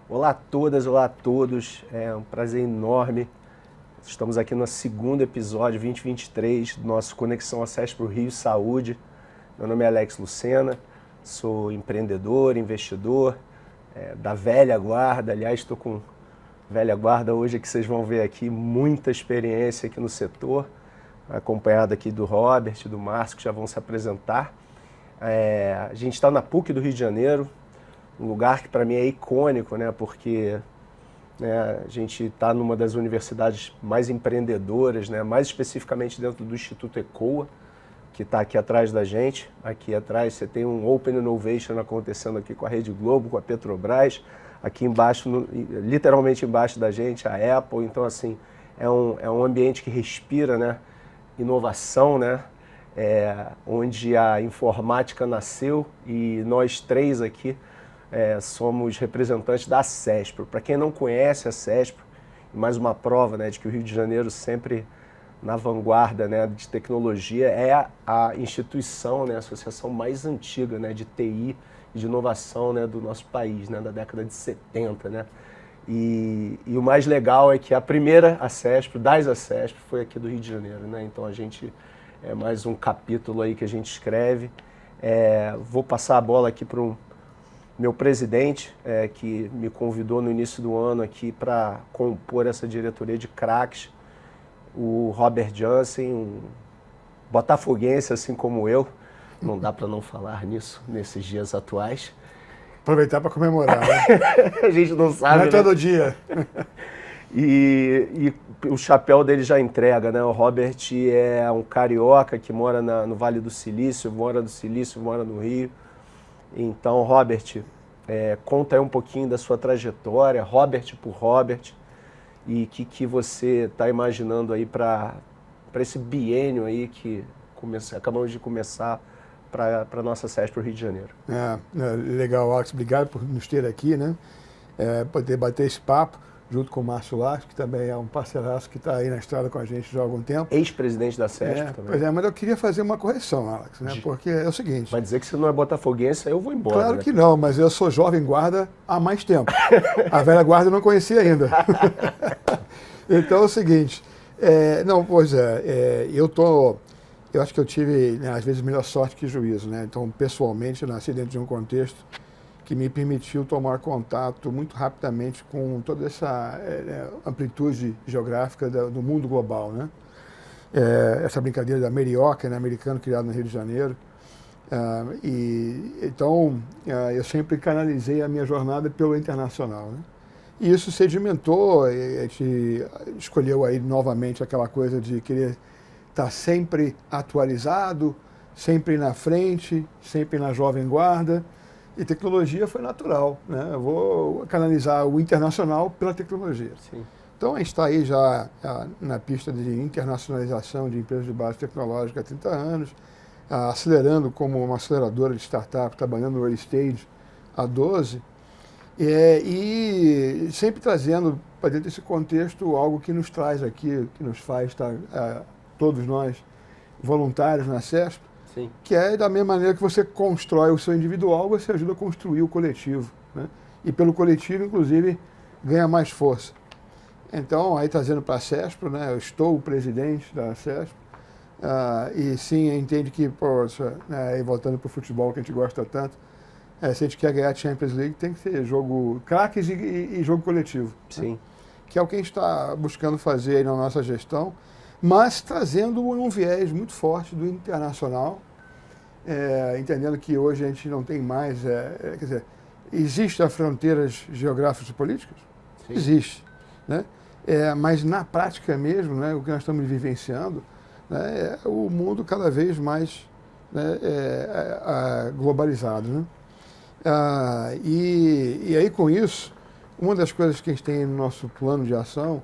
Olá a todas, olá a todos, é um prazer enorme. Estamos aqui no segundo episódio 2023 do nosso Conexão Acesso para o Rio Saúde. Meu nome é Alex Lucena, sou empreendedor, investidor da velha guarda. Aliás, estou com velha guarda hoje que vocês vão ver aqui, muita experiência aqui no setor, acompanhado aqui do Robert, do Márcio, que já vão se apresentar. A gente está na PUC do Rio de Janeiro, um lugar que para mim é icônico, né? Porque a gente está numa das universidades mais empreendedoras, né? Mais especificamente dentro do Instituto ECOA, que está aqui atrás da gente. Aqui atrás você tem um Open Innovation acontecendo aqui com a Rede Globo, com a Petrobras. Aqui embaixo, literalmente embaixo da gente, a Apple. Então, assim, é um ambiente que respira, né? Inovação, né? Onde a informática nasceu e nós três aqui somos representantes da CESPRO. Para quem não conhece a CESPRO, mais uma prova, né, de que o Rio de Janeiro sempre na vanguarda, né, de tecnologia, é a instituição, né, a associação mais antiga, né, de TI e de inovação, né, do nosso país, né, da década de 70. Né? E o mais legal é que a primeira ACESPRO, das ACESPRO, foi aqui do Rio de Janeiro. Né? Então a gente é mais um capítulo aí que a gente escreve. Vou passar a bola aqui para o meu presidente, que me convidou no início do ano aqui para compor essa diretoria de craques, o Robert Jansen, um botafoguense assim como eu, não dá para não falar nisso nesses dias atuais. Aproveitar para comemorar, né? A gente não sabe, não é todo né? dia. E o chapéu dele já entrega, né? O Robert é um carioca que mora no Vale do Silício, mora no Rio. Então, Robert, conta aí um pouquinho da sua trajetória, Robert por Robert, e o que você está imaginando aí para esse biênio aí que acabamos de começar para a nossa CESPRO Rio de Janeiro. Legal, Alex, obrigado por nos ter aqui, né? Poder bater esse papo junto com o Márcio Lars, que também é um parceiraço que está aí na estrada com a gente já há algum tempo. Ex-presidente da CESPRO também. Pois é, mas eu queria fazer uma correção, Alex, né? Porque é o seguinte... Vai dizer que você não é botafoguense, aí eu vou embora. Claro né? que não, mas eu sou jovem guarda há mais tempo. A velha guarda eu não conhecia ainda. Então é o seguinte, eu acho que eu tive, né, às vezes, melhor sorte que juízo, né? Então, pessoalmente, eu nasci dentro de um contexto que me permitiu tomar contato muito rapidamente com toda essa amplitude geográfica do mundo global, né? Essa brincadeira da Merioca, né, americano criado no Rio de Janeiro. Então, eu sempre canalizei a minha jornada pelo internacional, né? E isso sedimentou, a gente escolheu aí novamente aquela coisa de querer estar sempre atualizado, sempre na frente, sempre na jovem guarda. E tecnologia foi natural, né? Eu vou canalizar o internacional pela tecnologia. Sim. Então a gente está aí já na pista de internacionalização de empresas de base tecnológica há 30 anos, acelerando como uma aceleradora de startup, trabalhando no early stage há 12, e sempre trazendo para dentro desse contexto algo que nos traz aqui, que nos faz estar, todos nós, voluntários na CESP, Sim. que é da mesma maneira que você constrói o seu individual, você ajuda a construir o coletivo, né? E pelo coletivo, inclusive, ganha mais força. Então, aí trazendo para a CESPRO, né, eu estou o presidente da CESPRO, e sim, entende que, aí voltando para o futebol que a gente gosta tanto, se a gente quer ganhar a Champions League, tem que ser jogo craques e jogo coletivo. Sim. Né? Que é o que a gente está buscando fazer aí na nossa gestão, mas trazendo um viés muito forte do internacional, entendendo que hoje a gente não tem mais, quer dizer, existem as fronteiras geográficas e políticas? Sim. Existe, né? Mas na prática mesmo, né, o que nós estamos vivenciando, né, é o mundo cada vez mais, né, globalizado, né? E aí com isso, uma das coisas que a gente tem no nosso plano de ação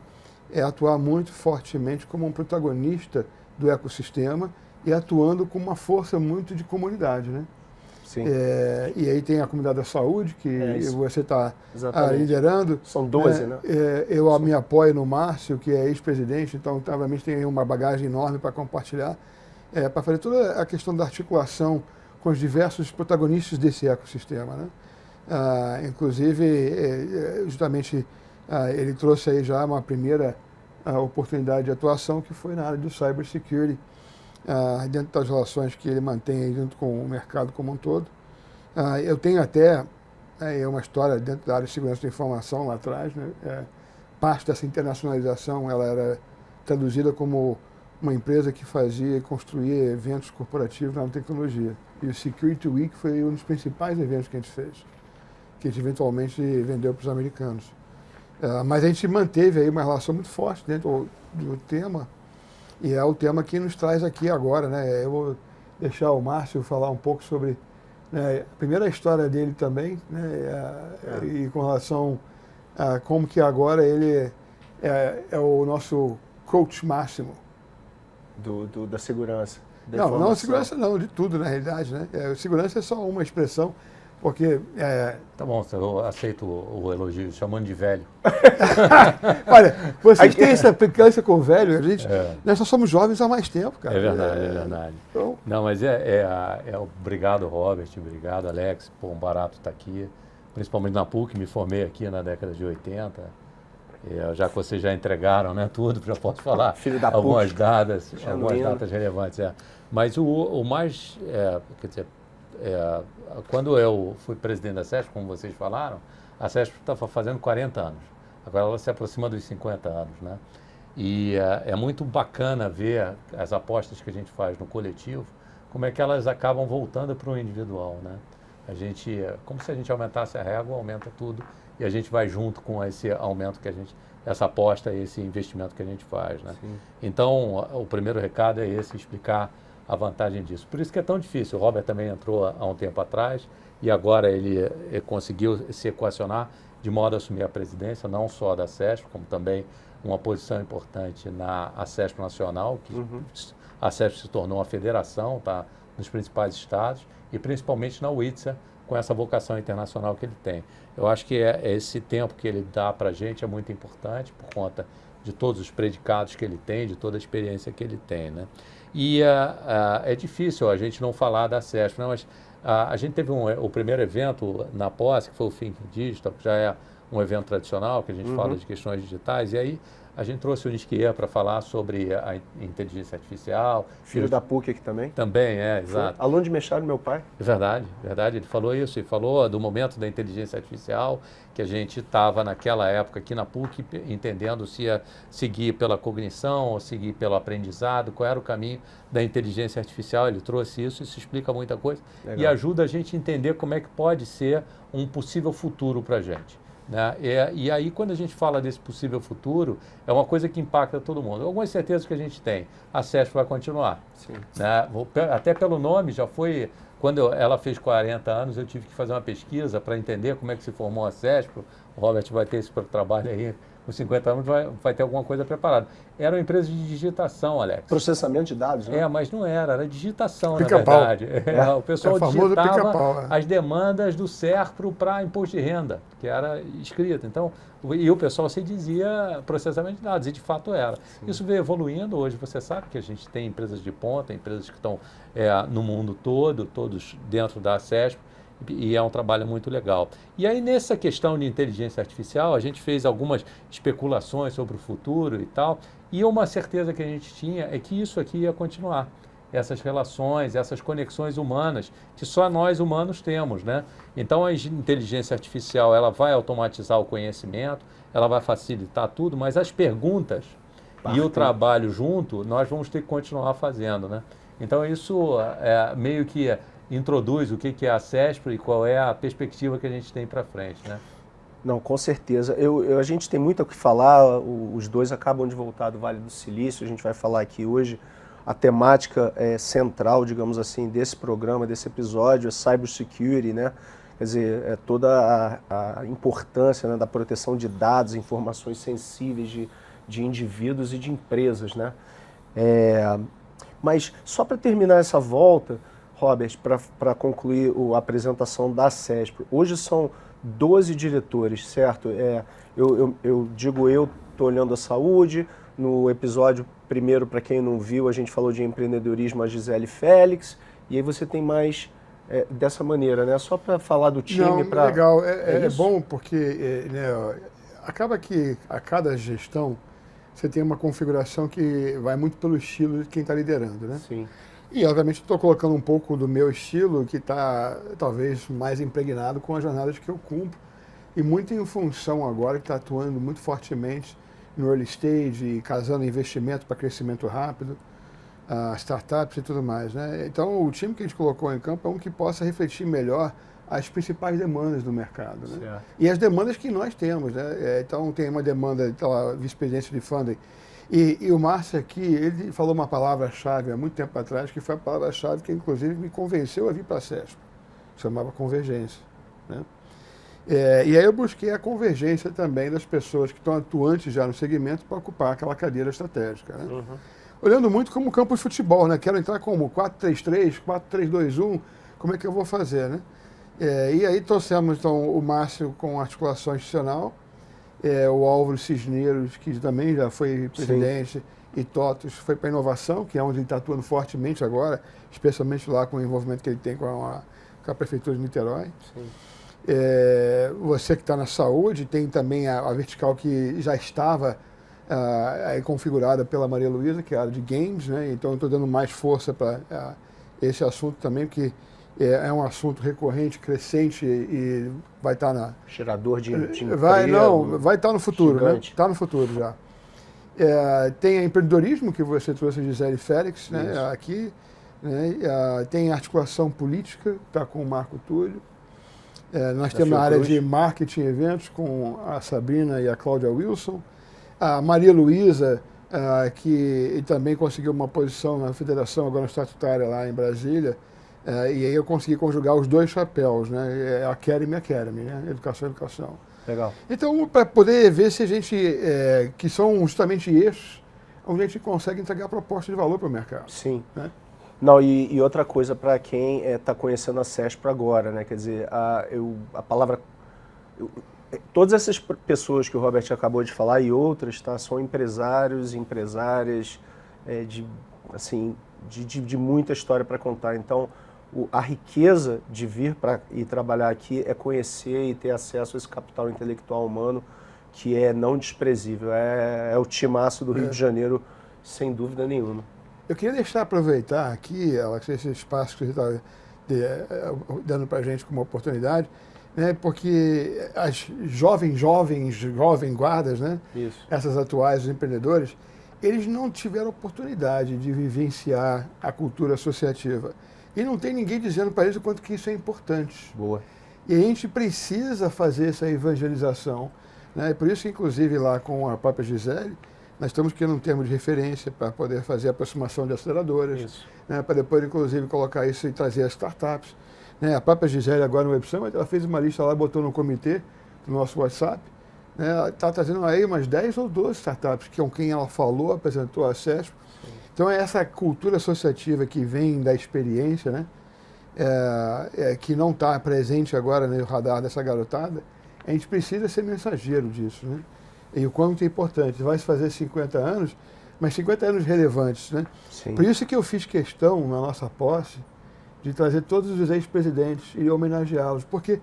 é atuar muito fortemente como um protagonista do ecossistema e atuando com uma força muito de comunidade, né? Sim. E aí tem a comunidade da saúde, que você está liderando. São 12, né? Eu me apoio no Márcio, que é ex-presidente, então obviamente tem uma bagagem enorme para compartilhar, para fazer toda a questão da articulação com os diversos protagonistas desse ecossistema, né? Inclusive, justamente, ele trouxe aí já uma primeira oportunidade de atuação, que foi na área do cybersecurity, dentro das relações que ele mantém aí junto com o mercado como um todo. Eu tenho até uma história dentro da área de segurança da informação lá atrás, né? Parte dessa internacionalização, ela era traduzida como uma empresa que fazia e construía eventos corporativos na tecnologia. E o Security Week foi um dos principais eventos que a gente fez, que a gente eventualmente vendeu para os americanos. Mas a gente manteve aí uma relação muito forte dentro do tema, e é o tema que nos traz aqui agora, né? Eu vou deixar o Márcio falar um pouco sobre, né, a primeira história dele também, né, e com relação a como que agora ele é o nosso coach máximo. Da segurança. Não, segurança não, de tudo na realidade, né? Segurança é só uma expressão, porque... Tá bom, eu aceito o elogio, chamando de velho. Olha, vocês têm essa implicância com o velho, nós só somos jovens há mais tempo, cara. É verdade, é verdade. Então... Não, mas obrigado, Robert, obrigado, Alex, um barato estar aqui, principalmente na PUC, me formei aqui na década de 80. Já que vocês já entregaram, né, tudo, já posso falar Filho da algumas PUC. datas relevantes. Mas o mais, quer dizer, quando eu fui presidente da CESP, como vocês falaram, a CESP estava fazendo 40 anos. Agora ela se aproxima dos 50 anos, né? E é muito bacana ver as apostas que a gente faz no coletivo, como é que elas acabam voltando para o individual, né? Como se a gente aumentasse a régua, aumenta tudo, e a gente vai junto com esse aumento que essa aposta, esse investimento que a gente faz, né? Sim. Então, o primeiro recado é esse, explicar a vantagem disso. Por isso que é tão difícil. O Robert também entrou há um tempo atrás e agora ele conseguiu se equacionar de modo a assumir a presidência, não só da CESP, como também uma posição importante na CESP Nacional, que a CESP se tornou uma federação, tá, nos principais estados, e principalmente na UITSA, com essa vocação internacional que ele tem. Eu acho que esse tempo que ele dá para a gente é muito importante por conta de todos os predicados que ele tem, de toda a experiência que ele tem, né? E é difícil a gente não falar da CESP, né? Mas a gente teve o primeiro evento na posse, que foi o Think Digital, que já é um evento tradicional, que a gente fala de questões digitais, e aí a gente trouxe o Nisquier para falar sobre a inteligência artificial. Filho da PUC aqui também? Também, exato. Aluno de mestrado do meu pai. Verdade. Ele falou isso, e falou do momento da inteligência artificial, que a gente estava naquela época aqui na PUC, entendendo se ia seguir pela cognição ou seguir pelo aprendizado, qual era o caminho da inteligência artificial. Ele trouxe isso explica muita coisa. Legal. E ajuda a gente a entender como é que pode ser um possível futuro para a gente. Né? E aí, quando a gente fala desse possível futuro, é uma coisa que impacta todo mundo. Algumas certezas que a gente tem, a CESP vai continuar. Sim. Né? Até pelo nome, já foi... Quando ela fez 40 anos, eu tive que fazer uma pesquisa para entender como é que se formou a CESP. O Robert vai ter esse trabalho aí. Com 50 anos vai ter alguma coisa preparada. Era uma empresa de digitação, Alex. Processamento de dados, né? Mas não era digitação, na verdade. O pessoal digitava as demandas do SERPRO para imposto de renda, que era escrito. Então, e o pessoal se dizia processamento de dados, e de fato era. Sim. Isso veio evoluindo. Hoje você sabe que a gente tem empresas de ponta, empresas que estão no mundo todo, todos dentro da CESP, e é um trabalho muito legal. E aí, nessa questão de inteligência artificial, a gente fez algumas especulações sobre o futuro e tal, e uma certeza que a gente tinha é que isso aqui ia continuar. Essas relações, essas conexões humanas, que só nós humanos temos, né? Então, a inteligência artificial, ela vai automatizar o conhecimento, ela vai facilitar tudo, mas as perguntas e o trabalho junto, nós vamos ter que continuar fazendo, né? Então, isso meio que introduz o que é a CESP e qual é a perspectiva que a gente tem para frente, né? Não, com certeza. A gente tem muito o que falar, os dois acabam de voltar do Vale do Silício, a gente vai falar aqui hoje. A temática central, digamos assim, desse programa, desse episódio é cybersecurity, né? Quer dizer, toda a importância, né, da proteção de dados, informações sensíveis de indivíduos e de empresas, né? Mas só para terminar essa volta, Robert, para concluir a apresentação da CESP, hoje são 12 diretores, certo? Eu estou olhando a saúde. No episódio primeiro, para quem não viu, a gente falou de empreendedorismo, a Gisele Félix, e aí você tem mais dessa maneira, né? Só para falar do time. Não, legal. É isso? bom porque né, acaba que a cada gestão você tem uma configuração que vai muito pelo estilo de quem está liderando, né? Sim. E, obviamente, estou colocando um pouco do meu estilo, que está, talvez, mais impregnado com as jornadas que eu cumpro, e muito em função agora, que está atuando muito fortemente no early stage, e casando investimento para crescimento rápido, startups e tudo mais, né? Então, o time que a gente colocou em campo é um que possa refletir melhor as principais demandas do mercado, né? Certo. E as demandas que nós temos, né? Então, tem uma demanda da vice-presidência de funding. E o Márcio aqui, ele falou uma palavra-chave há muito tempo atrás, que foi a palavra-chave que, inclusive, me convenceu a vir para a CESP. Chamava convergência, né? E aí eu busquei a convergência também das pessoas que estão atuantes já no segmento para ocupar aquela cadeira estratégica, né? Uhum. Olhando muito como campo de futebol, né? Quero entrar como 4-3-3, 4-3-2-1, como é que eu vou fazer, né? E aí trouxemos, então, o Márcio com articulação institucional, o Álvaro Cisneros, que também já foi presidente, e Totos foi para a inovação, que é onde ele está atuando fortemente agora, especialmente lá com o envolvimento que ele tem com a Prefeitura de Niterói. Sim. Você que está na saúde, tem também a vertical que já estava configurada pela Maria Luísa, que é a área de games, né? Então eu estou dando mais força para esse assunto também, porque é um assunto recorrente, crescente e vai estar na... Gerador de emprego. Vai estar no futuro, gigante. né? Está no futuro já. Tem empreendedorismo, que você trouxe a Gisele Félix, né? Aqui. Né? Tem articulação política, está com o Marco Túlio. Nós temos a área de marketing e eventos com a Sabrina e a Cláudia Wilson. A Maria Luísa, que também conseguiu uma posição na federação agora estatutária lá em Brasília. E aí eu consegui conjugar os dois chapéus, né? Academy, né? Educação. Legal. Então, para poder ver se a gente, que são justamente eixos, onde a gente consegue entregar proposta de valor para o mercado. Sim. Né? Não, e outra coisa para quem está conhecendo a CESP agora, né? Quer dizer, a palavra... todas essas pessoas que o Robert acabou de falar e outras, tá, são empresários, empresárias, de muita história para contar. Então, a riqueza de vir e trabalhar aqui é conhecer e ter acesso a esse capital intelectual humano que é não desprezível. É o timaço do Rio de Janeiro, sem dúvida nenhuma. Eu queria aproveitar aqui, Alex, esse espaço que você está dando para a gente como oportunidade, né, porque as jovens guardas, né, Isso. essas atuais, os empreendedores, eles não tiveram oportunidade de vivenciar a cultura associativa. E não tem ninguém dizendo para eles o quanto que isso é importante. Boa. E a gente precisa fazer essa evangelização, né? Por isso, inclusive, lá com a própria Gisele, nós estamos criando um termo de referência para poder fazer a aproximação de aceleradoras, né? Para depois, inclusive, colocar isso e trazer as startups. Né? A própria Gisele, agora no Web Summit, ela fez uma lista lá, botou no comitê do nosso WhatsApp. Né? Ela está trazendo aí umas 10 ou 12 startups, que com quem ela falou, apresentou a CESP. Então, é essa cultura associativa que vem da experiência, né? Que não está presente agora no radar dessa garotada, a gente precisa ser mensageiro disso, né? E o quanto é importante. Vai se fazer 50 anos, mas 50 anos relevantes, né? Sim. Por isso que eu fiz questão, na nossa posse, de trazer todos os ex-presidentes e homenageá-los. Porque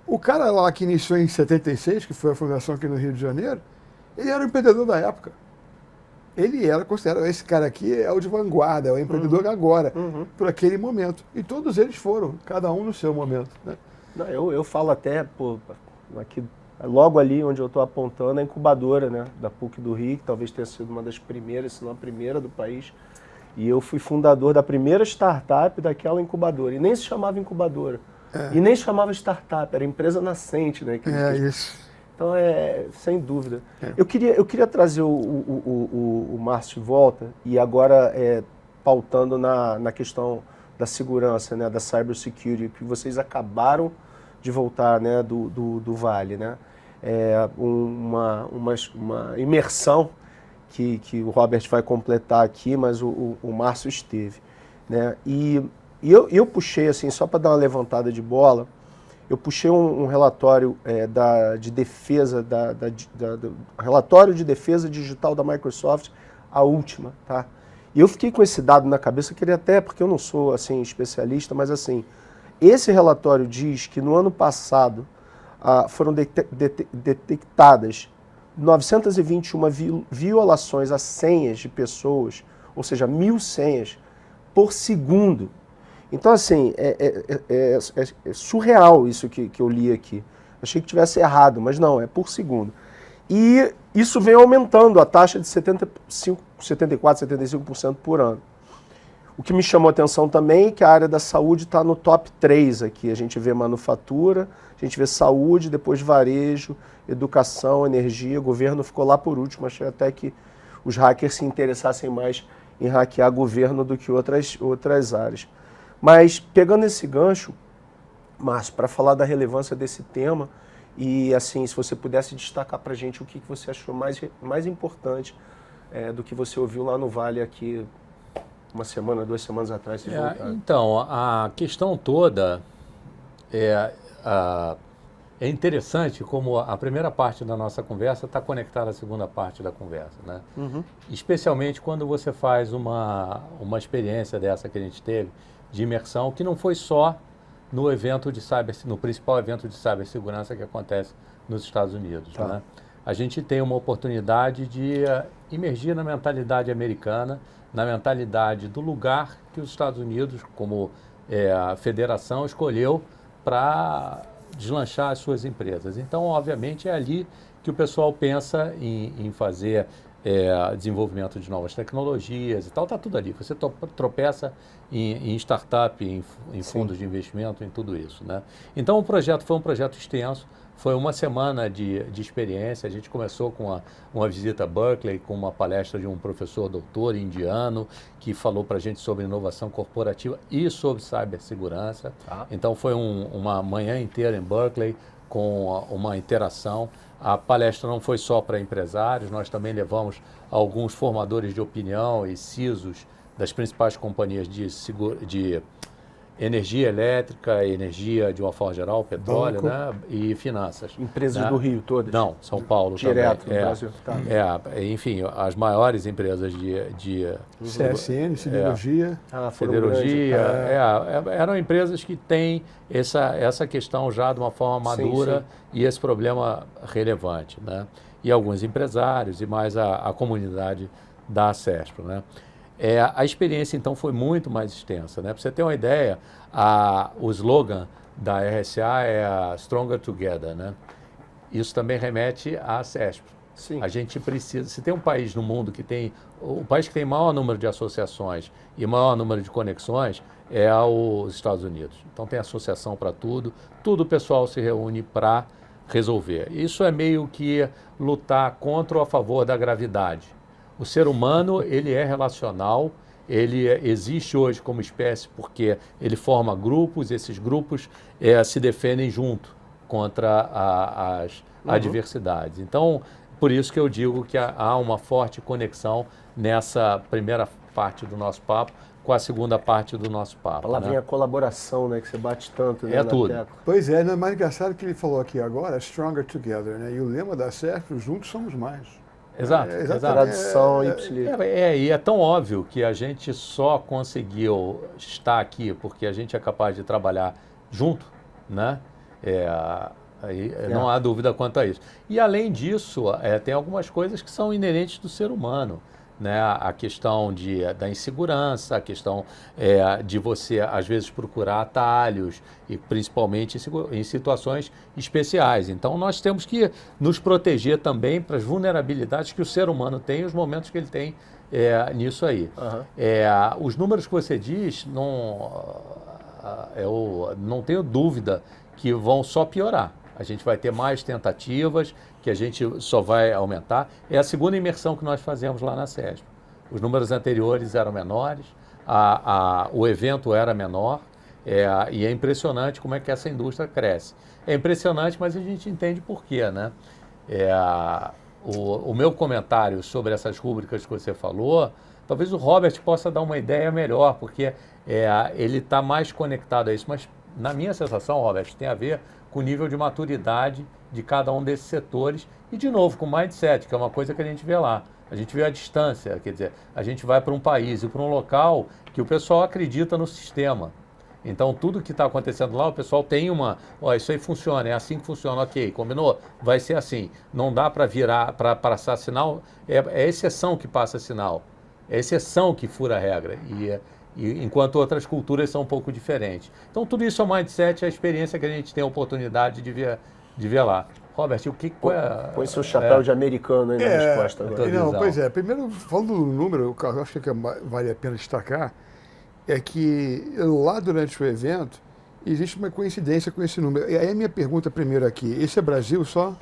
o cara lá que iniciou em 76, que foi a fundação aqui no Rio de Janeiro, ele era o empreendedor da época. Ele era considerado, esse cara aqui é o de vanguarda, é o empreendedor agora, por aquele momento. E todos eles foram, cada um no seu momento. Né? Não, eu falo até, aqui, logo ali onde eu estou apontando, a incubadora, né, da PUC do Rio, que talvez tenha sido uma das primeiras, se não a primeira do país. E eu fui fundador da primeira startup daquela incubadora. E nem se chamava incubadora. E nem se chamava startup, era empresa nascente, né? Isso. Então, sem dúvida. Eu queria trazer o Márcio de volta, e agora pautando na questão da segurança, né, da cybersecurity, que vocês acabaram de voltar, né, do Vale. Né? Uma imersão que o Robert vai completar aqui, mas o Márcio esteve. Né? E eu puxei, assim, só para dar uma levantada de bola, eu puxei um relatório de defesa, relatório de defesa digital da Microsoft, a última, tá? E eu fiquei com esse dado na cabeça, eu queria até, porque eu não sou, assim, especialista, mas, assim, Esse relatório diz que no ano passado foram detectadas 921 violações a senhas de pessoas, ou seja, 1.000 senhas por segundo. Então, assim, é surreal isso que eu li aqui. Achei que tivesse errado, mas não, é por segundo. E isso vem aumentando a taxa de 74%, 75% por ano. O que me chamou a atenção também é que a área da saúde está no top 3 aqui. A gente vê manufatura, a gente vê saúde, depois varejo, educação, energia. O governo ficou lá por último. Achei até que os hackers se interessassem mais em hackear governo do que outras áreas. Mas, pegando esse gancho, Márcio, para falar da relevância desse tema, e assim, se você pudesse destacar para a gente o que você achou mais importante do que você ouviu lá no Vale aqui, uma semana, 2 semanas atrás, vocês voltaram. Então, a questão toda é interessante como a primeira parte da nossa conversa está conectada à segunda parte da conversa, né? Uhum. Especialmente quando você faz uma experiência dessa que a gente teve, de imersão, que não foi só no principal evento de cibersegurança que acontece nos Estados Unidos, Tá. né? A gente tem uma oportunidade de imergir na mentalidade americana, na mentalidade do lugar que os Estados Unidos, como a federação, escolheu para deslanchar as suas empresas. Então, obviamente, é ali que o pessoal pensa em fazer desenvolvimento de novas tecnologias e tal, está tudo ali. Você tropeça em startup, em fundos de investimento, em tudo isso, né? Então, o projeto foi um projeto extenso, foi uma semana de experiência. A gente começou com uma visita a Berkeley, com uma palestra de um professor doutor indiano, que falou para a gente sobre inovação corporativa e sobre cibersegurança. Tá. Então, foi uma manhã inteira em Berkeley, com uma interação. A palestra não foi só para empresários, nós também levamos alguns formadores de opinião e CISOs das principais companhias de energia elétrica, energia de uma forma geral, petróleo, né, e finanças. Empresas né? do Rio todas? Não, São Paulo Direto também. no Brasil. Tá. Enfim, as maiores empresas de CSN, Siderurgia. Foram siderurgia, grandes. eram empresas que têm essa questão já de uma forma madura. Sim. E esse problema relevante, né? E alguns empresários e mais a comunidade da CESPRO, né? A experiência, então, foi muito mais extensa, né? Para você ter uma ideia, o slogan da RSA é a Stronger Together, né? Isso também remete à CESPRO. Sim. A gente precisa... Se tem um país no mundo que tem... O país que tem maior número de associações e maior número de conexões é os Estados Unidos. Então, tem associação para tudo o pessoal se reúne para resolver. Isso é meio que lutar contra ou a favor da gravidade. O ser humano, ele é relacional, ele existe hoje como espécie porque ele forma grupos, esses grupos se defendem junto contra as adversidades. Então, por isso que eu digo que há uma forte conexão nessa primeira parte do nosso papo com a segunda parte do nosso papo. A palavrinha colaboração, né, que você bate tanto, né, É na tudo. tecla. Pois é, é mais engraçado que ele falou aqui agora, Stronger Together, né? E o lema da CESPRO, juntos somos mais. Exato, exatamente. exato. Tradução ipsilítica. E é tão óbvio que a gente só conseguiu estar aqui porque a gente é capaz de trabalhar junto, né? Não há dúvida quanto a isso. E além disso, tem algumas coisas que são inerentes do ser humano, né? A questão da insegurança, a questão de você, às vezes, procurar atalhos, e principalmente em situações especiais. Então, nós temos que nos proteger também para as vulnerabilidades que o ser humano tem e os momentos que ele tem nisso aí. Uhum. Os números que você diz, eu não tenho dúvida que vão só piorar. A gente vai ter mais tentativas, que a gente só vai aumentar. É a segunda imersão que nós fazemos lá na CESPRO. Os números anteriores eram menores, o evento era menor, e é impressionante como é que essa indústria cresce. É impressionante, mas a gente entende por quê, né? O meu comentário sobre essas rúbricas que você falou, talvez o Robert possa dar uma ideia melhor, porque ele está mais conectado a isso. Mas, na minha sensação, Robert, tem a ver com o nível de maturidade de cada um desses setores e, de novo, com o mindset, que é uma coisa que a gente vê lá. A gente vê a distância, quer dizer, a gente vai para um país e para um local que o pessoal acredita no sistema. Então, tudo que está acontecendo lá, o pessoal tem isso aí funciona, é assim que funciona, ok, combinou? Vai ser assim. Não dá para virar, para passar sinal, é exceção que passa sinal, é exceção que fura a regra, enquanto outras culturas são um pouco diferentes. Então, tudo isso é o mindset, é a experiência que a gente tem a oportunidade de ver lá. Robert, Põe seu chapéu de americano aí na resposta agora. Não, pois é. Primeiro, falando do número, eu acho que vale a pena destacar, é que lá durante o evento existe uma coincidência com esse número. E aí a minha pergunta primeiro aqui, esse é Brasil só?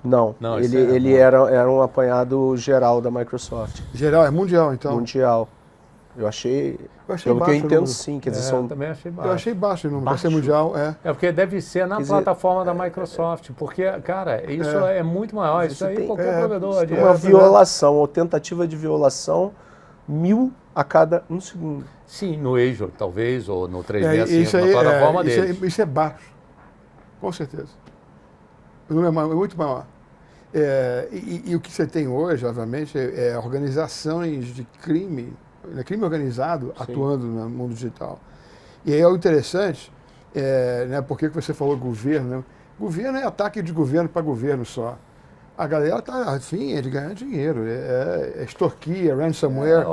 Não, ele era um apanhado geral da Microsoft. Geral, é mundial então? Mundial. Eu achei pelo que eu entendo, sim. Quer dizer, também achei baixo. Eu achei baixo o número, para ser mundial, É porque deve ser na plataforma da Microsoft, porque, cara, isso é muito maior, isso aí qualquer provedor. Uma violação, ou tentativa de violação, 1000 a cada 1 segundo. Sim, no Azure, talvez, ou no 365, na plataforma deles. Isso é baixo, com certeza. O número é muito maior. E o que você tem hoje, obviamente, é organizações de crime organizado atuando no mundo digital. E aí é o interessante, né, porque você falou governo, né? Governo é ataque de governo para governo só. A galera está afim de ganhar dinheiro, é extorquir, é ransomware.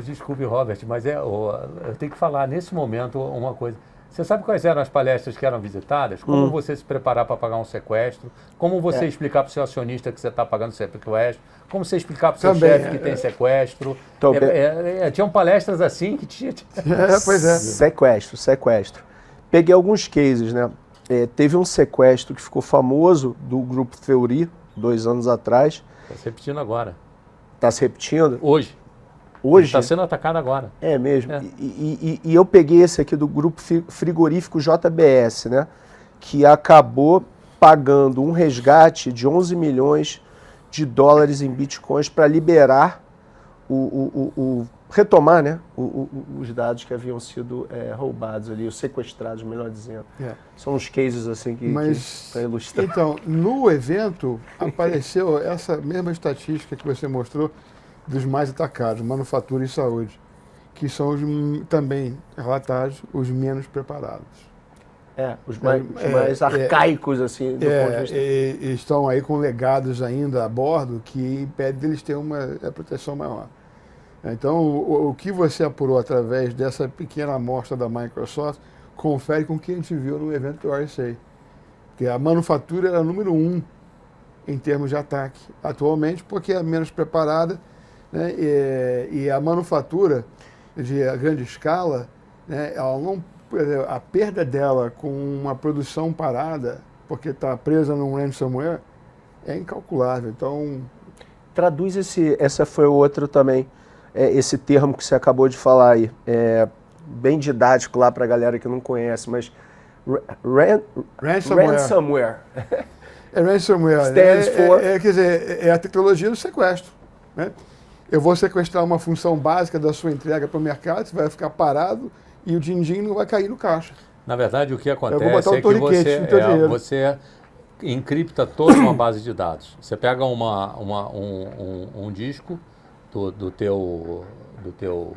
Desculpe, Robert, mas eu tenho que falar nesse momento uma coisa. Você sabe quais eram as palestras que eram visitadas? Como você se preparar para pagar um sequestro, como você explicar para o seu acionista que você está pagando sequestro, como você explicar para o seu chefe que tem sequestro. Tinham palestras assim que tinha... Pois é. Sequestro. Peguei alguns cases, né? Teve um sequestro que ficou famoso do Grupo Fleury, 2 anos atrás. Está se repetindo agora. Está se repetindo? Hoje? Está sendo atacado agora. É mesmo. E eu peguei esse aqui do Grupo Frigorífico JBS, né? Que acabou pagando um resgate de 11 milhões de dólares em bitcoins para liberar retomar, né, os dados que haviam sido roubados ali, os sequestrados, melhor dizendo. São uns cases assim que para ilustrar. Então, no evento apareceu essa mesma estatística que você mostrou dos mais atacados, manufatura e saúde, que são também relatados os menos preparados. Os mais arcaicos, assim, do ponto de vista. Estão aí com legados ainda a bordo que impede deles terem uma proteção maior. Então, o que você apurou através dessa pequena amostra da Microsoft confere com o que a gente viu no evento do RSA. Porque a manufatura era a número 1 em termos de ataque atualmente, porque é menos preparada, né? E a manufatura de grande escala, né, a perda dela com uma produção parada, porque está presa num ransomware, é incalculável. Então, traduz essa foi o outro também, esse termo que você acabou de falar aí, bem didático lá para a galera que não conhece, mas ransomware. Ransomware. Stands for... quer dizer, é a tecnologia do sequestro, né? Eu vou sequestrar uma função básica da sua entrega para o mercado, você vai ficar parado e o din-din não vai cair no caixa. Na verdade, o que acontece é que você encripta toda uma base de dados. Você pega um disco do teu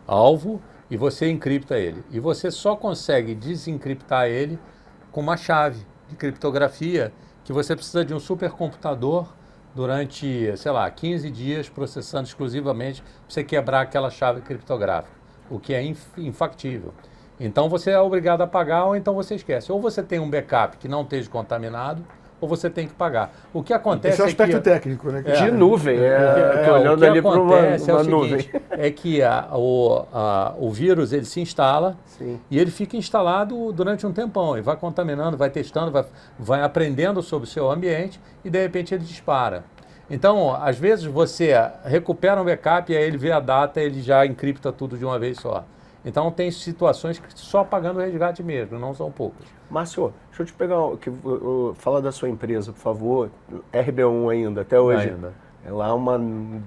alvo e você encripta ele. E você só consegue desencriptar ele com uma chave de criptografia que você precisa de um supercomputador durante, 15 dias processando exclusivamente para você quebrar aquela chave criptográfica, o que é infactível. Então você é obrigado a pagar ou então você esquece. Ou você tem um backup que não esteja contaminado, ou você tem que pagar. O que acontece esse é o aspecto técnico, né? De nuvem, olhando ali para uma nuvem. É que o vírus ele se instala. Sim. E ele fica instalado durante um tempão, e vai contaminando, vai testando, vai aprendendo sobre o seu ambiente e de repente ele dispara. Então, às vezes você recupera um backup e aí ele vê a data e ele já encripta tudo de uma vez só. Então tem situações que só pagando o resgate mesmo, não são poucas. Márcio, deixa eu te pegar, fala da sua empresa, por favor, RB1 ainda, até hoje. Ainda. É lá um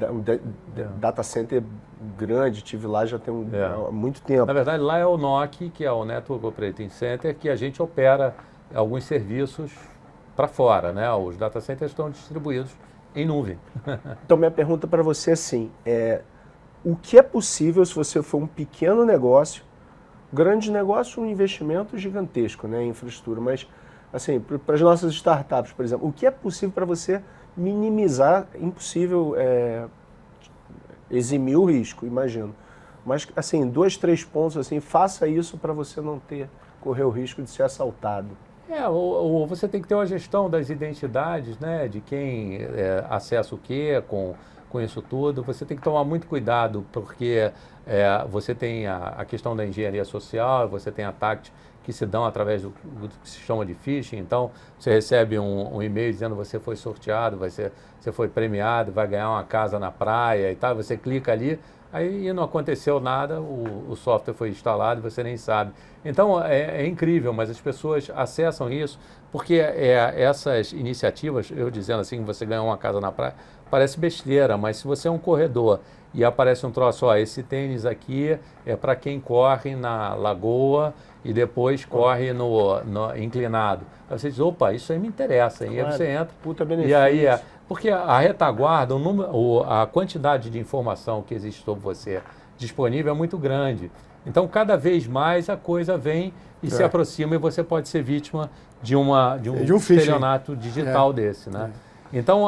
data center grande, estive lá já tem há muito tempo. Na verdade, lá é o NOC, que é o Network Operating Center, que a gente opera alguns serviços para fora, né? Os data centers estão distribuídos em nuvem. Então, minha pergunta para você é assim, o que é possível se você for um pequeno negócio grande negócio, um investimento gigantesco, né, em infraestrutura, mas assim, para as nossas startups, por exemplo, o que é possível para você minimizar, impossível eximir o risco, imagino. Mas assim, 2, 3 pontos assim, faça isso para você não correr o risco de ser assaltado. Ou você tem que ter uma gestão das identidades, né, de quem acessa o quê com isso tudo. Você tem que tomar muito cuidado, porque você tem a questão da engenharia social, você tem ataques que se dão através do que se chama de phishing. Então, você recebe um e-mail dizendo que você foi sorteado, você foi premiado, vai ganhar uma casa na praia e tal. Você clica ali, aí não aconteceu nada, o software foi instalado e você nem sabe. Então, é incrível, mas as pessoas acessam isso, porque essas iniciativas, eu dizendo assim, que você ganha uma casa na praia, parece besteira, mas se você é um corredor e aparece um troço, ó, esse tênis aqui é para quem corre na lagoa e depois corre no inclinado. Aí você diz, opa, isso aí me interessa. E aí você entra. Puta benefício. E aí porque a retaguarda, a quantidade de informação que existe sobre você disponível é muito grande. Então, cada vez mais a coisa vem e se aproxima e você pode ser vítima de um estelionato digital desse, né? Então,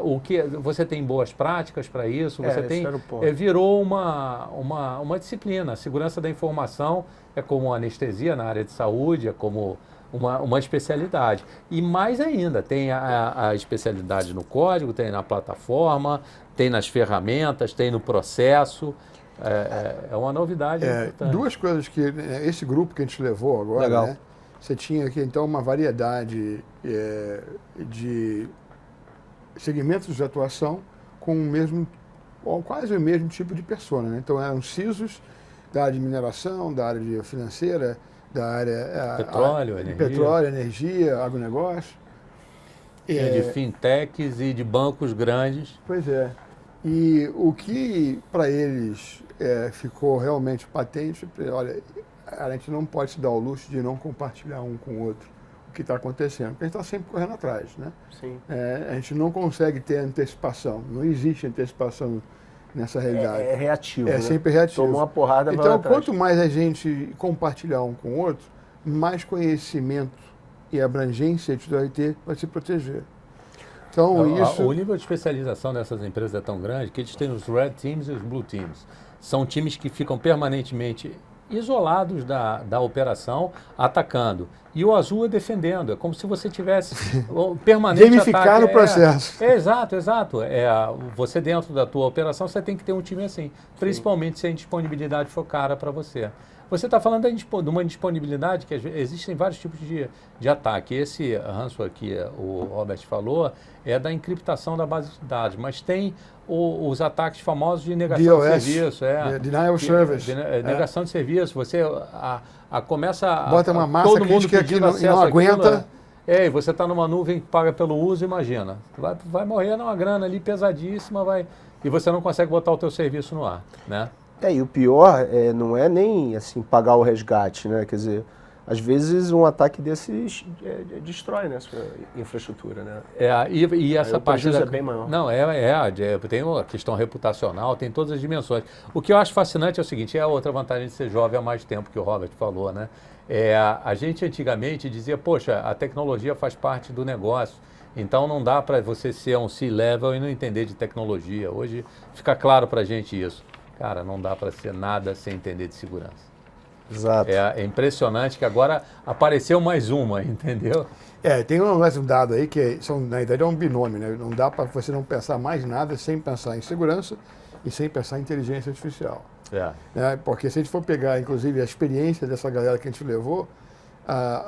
o que você tem boas práticas para isso, você tem virou uma disciplina. A segurança da informação é como anestesia na área de saúde, é como uma especialidade. E mais ainda, tem a especialidade no código, tem na plataforma, tem nas ferramentas, tem no processo. É uma novidade importante. Duas coisas que esse grupo que a gente levou agora, né, você tinha aqui então uma variedade de segmentos de atuação com quase o mesmo tipo de persona, né? Então eram CISOs da área de mineração, da área financeira, da área petróleo, energia, agronegócio. De fintechs e de bancos grandes. Pois é. E o que para eles ficou realmente patente, olha, a gente não pode se dar o luxo de não compartilhar um com o outro o que está acontecendo, porque a gente está sempre correndo atrás, né? Sim. A gente não consegue ter antecipação, não existe antecipação nessa realidade. É reativo, né? Sempre reativo. Tomou uma porrada, então, vai atrás. Quanto mais a gente compartilhar um com o outro, mais conhecimento e abrangência a gente vai ter para se proteger. Então, O nível de especialização dessas empresas é tão grande que eles têm os Red Teams e os Blue Teams. São times que ficam permanentemente isolados da operação, atacando. E o azul é defendendo. É como se você tivesse um permanente gamificar ataque. O processo. Exato. Você dentro da tua operação, você tem que ter um time assim. Principalmente se a indisponibilidade for cara para você. Você está falando de uma indisponibilidade que existem vários tipos de ataque. Esse ransomware que o Robert falou é da encriptação da base de dados, mas tem os ataques famosos de negação de serviço. Denial of Service. Negação de serviço. Você começa bota uma massa todo mundo crítica que não aguenta. E você está numa nuvem que paga pelo uso, imagina. Vai morrer numa grana ali pesadíssima, e você não consegue botar o teu serviço no ar, né? E o pior não é nem assim pagar o resgate, né? Quer dizer, às vezes um ataque desses destrói, né, a sua infraestrutura, né? E essa parte é bem maior. Não, tem uma questão reputacional, tem todas as dimensões. O que eu acho fascinante é o seguinte, é a outra vantagem de ser jovem há mais tempo que o Robert falou, né? A gente antigamente dizia, poxa, a tecnologia faz parte do negócio, então não dá para você ser um C-level e não entender de tecnologia. Hoje fica claro para a gente isso. Cara, não dá para ser nada sem entender de segurança. Exato. É impressionante que agora apareceu mais uma, entendeu? Tem um dado aí que, na verdade, é um binômio, né? Não dá para você não pensar mais nada sem pensar em segurança e sem pensar em inteligência artificial. Porque se a gente for pegar, inclusive, a experiência dessa galera que a gente levou,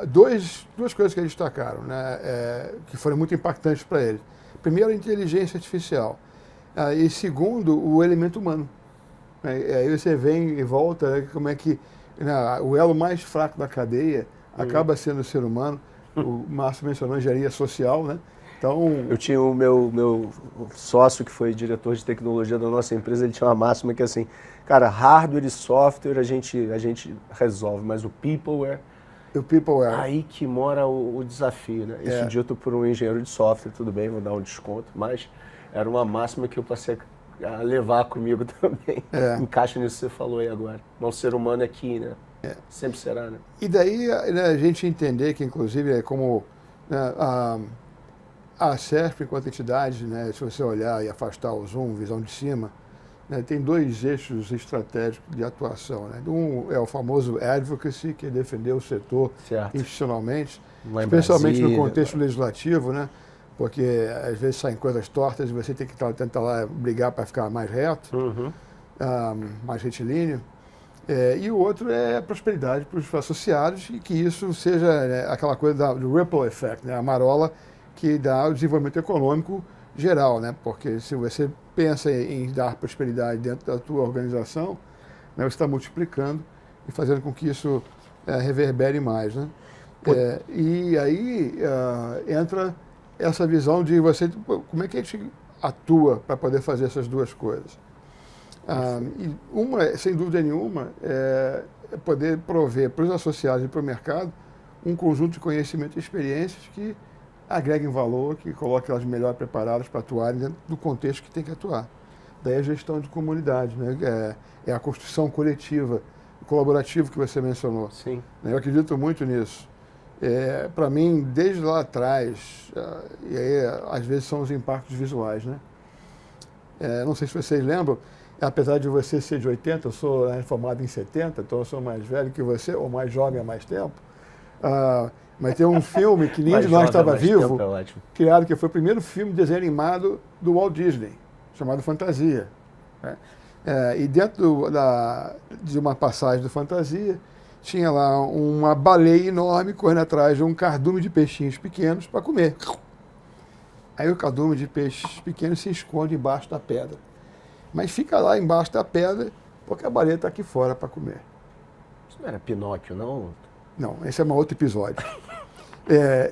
duas coisas que eles destacaram, né? Que foram muito impactantes para eles. Primeiro, a inteligência artificial. E segundo, o elemento humano. Aí você vem e volta, né, como é que o elo mais fraco da cadeia acaba sendo o ser humano. O Márcio mencionou engenharia social, né? Então, eu tinha o meu sócio que foi diretor de tecnologia da nossa empresa, ele tinha uma máxima que é assim, cara, hardware e software a gente resolve, mas o peopleware, aí que mora o desafio, né? Isso dito por um engenheiro de software, tudo bem, vou dar um desconto, mas era uma máxima que eu passei a levar comigo também. Encaixa nisso que você falou aí agora. Mas o ser humano aqui, né? Sempre será, né? E daí, né, a gente entender que, inclusive, é como, né, a CESP, enquanto entidade, né, se você olhar e afastar o zoom, visão de cima, né, tem dois eixos estratégicos de atuação. Né? Um é o famoso advocacy, que é defender o setor Certo. institucionalmente, Lá em especialmente no Brasília, contexto legislativo, né? Porque às vezes saem coisas tortas e você tem que tentar lá brigar para ficar mais reto, Uhum. mais retilíneo. E o outro é a prosperidade para os associados e que isso seja, né, aquela coisa do ripple effect, né, a marola que dá o desenvolvimento econômico geral, né? Porque se você pensa em dar prosperidade dentro da tua organização, né, você está multiplicando e fazendo com que isso reverbere mais, né? E aí entra essa visão de você, como é que a gente atua para poder fazer essas duas coisas. E uma, sem dúvida nenhuma, é poder prover para os associados e para o mercado um conjunto de conhecimento e experiências que agreguem valor, que coloquem elas melhor preparadas para atuarem dentro do contexto que tem que atuar. Daí a gestão de comunidade, né? É a construção coletiva, colaborativa que você mencionou. Sim. Eu acredito muito nisso. Para mim, desde lá atrás, e aí às vezes são os impactos visuais, né? Não sei se vocês lembram, apesar de você ser de 80, eu sou formado em 70, então eu sou mais velho que você, ou mais jovem há mais tempo. Mas tem um filme que nenhum de nós estava vivo, criado, que foi o primeiro filme de desenho animado do Walt Disney, chamado Fantasia. Né? E dentro de uma passagem do Fantasia, tinha lá uma baleia enorme correndo atrás de um cardume de peixinhos pequenos para comer. Aí o cardume de peixes pequenos se esconde embaixo da pedra. Mas fica lá embaixo da pedra porque a baleia está aqui fora para comer. Isso não era Pinóquio, não? Não, esse é um outro episódio.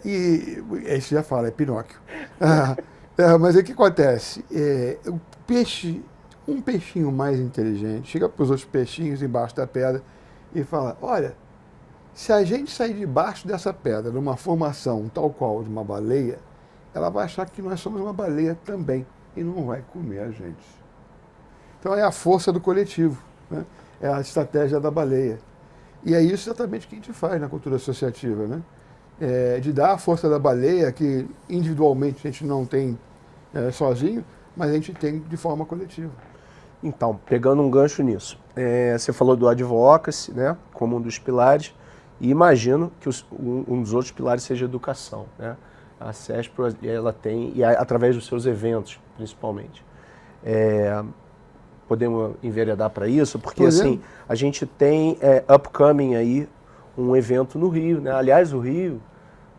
E esse já fala, é Pinóquio. Mas o que acontece? Um peixinho mais inteligente chega para os outros peixinhos embaixo da pedra e fala, olha, se a gente sair debaixo dessa pedra, numa formação tal qual de uma baleia, ela vai achar que nós somos uma baleia também e não vai comer a gente. Então é a força do coletivo, né? É a estratégia da baleia. E é isso exatamente que a gente faz na cultura associativa, né? De dar a força da baleia, que individualmente a gente não tem sozinho, mas a gente tem de forma coletiva. Então, pegando um gancho nisso, você falou do advocacy, né, como um dos pilares, e imagino que um dos outros pilares seja a educação, né? A CESPRO, ela tem, e através dos seus eventos, principalmente. Podemos enveredar para isso, porque assim, a gente tem upcoming aí um evento no Rio, né? Aliás, o Rio,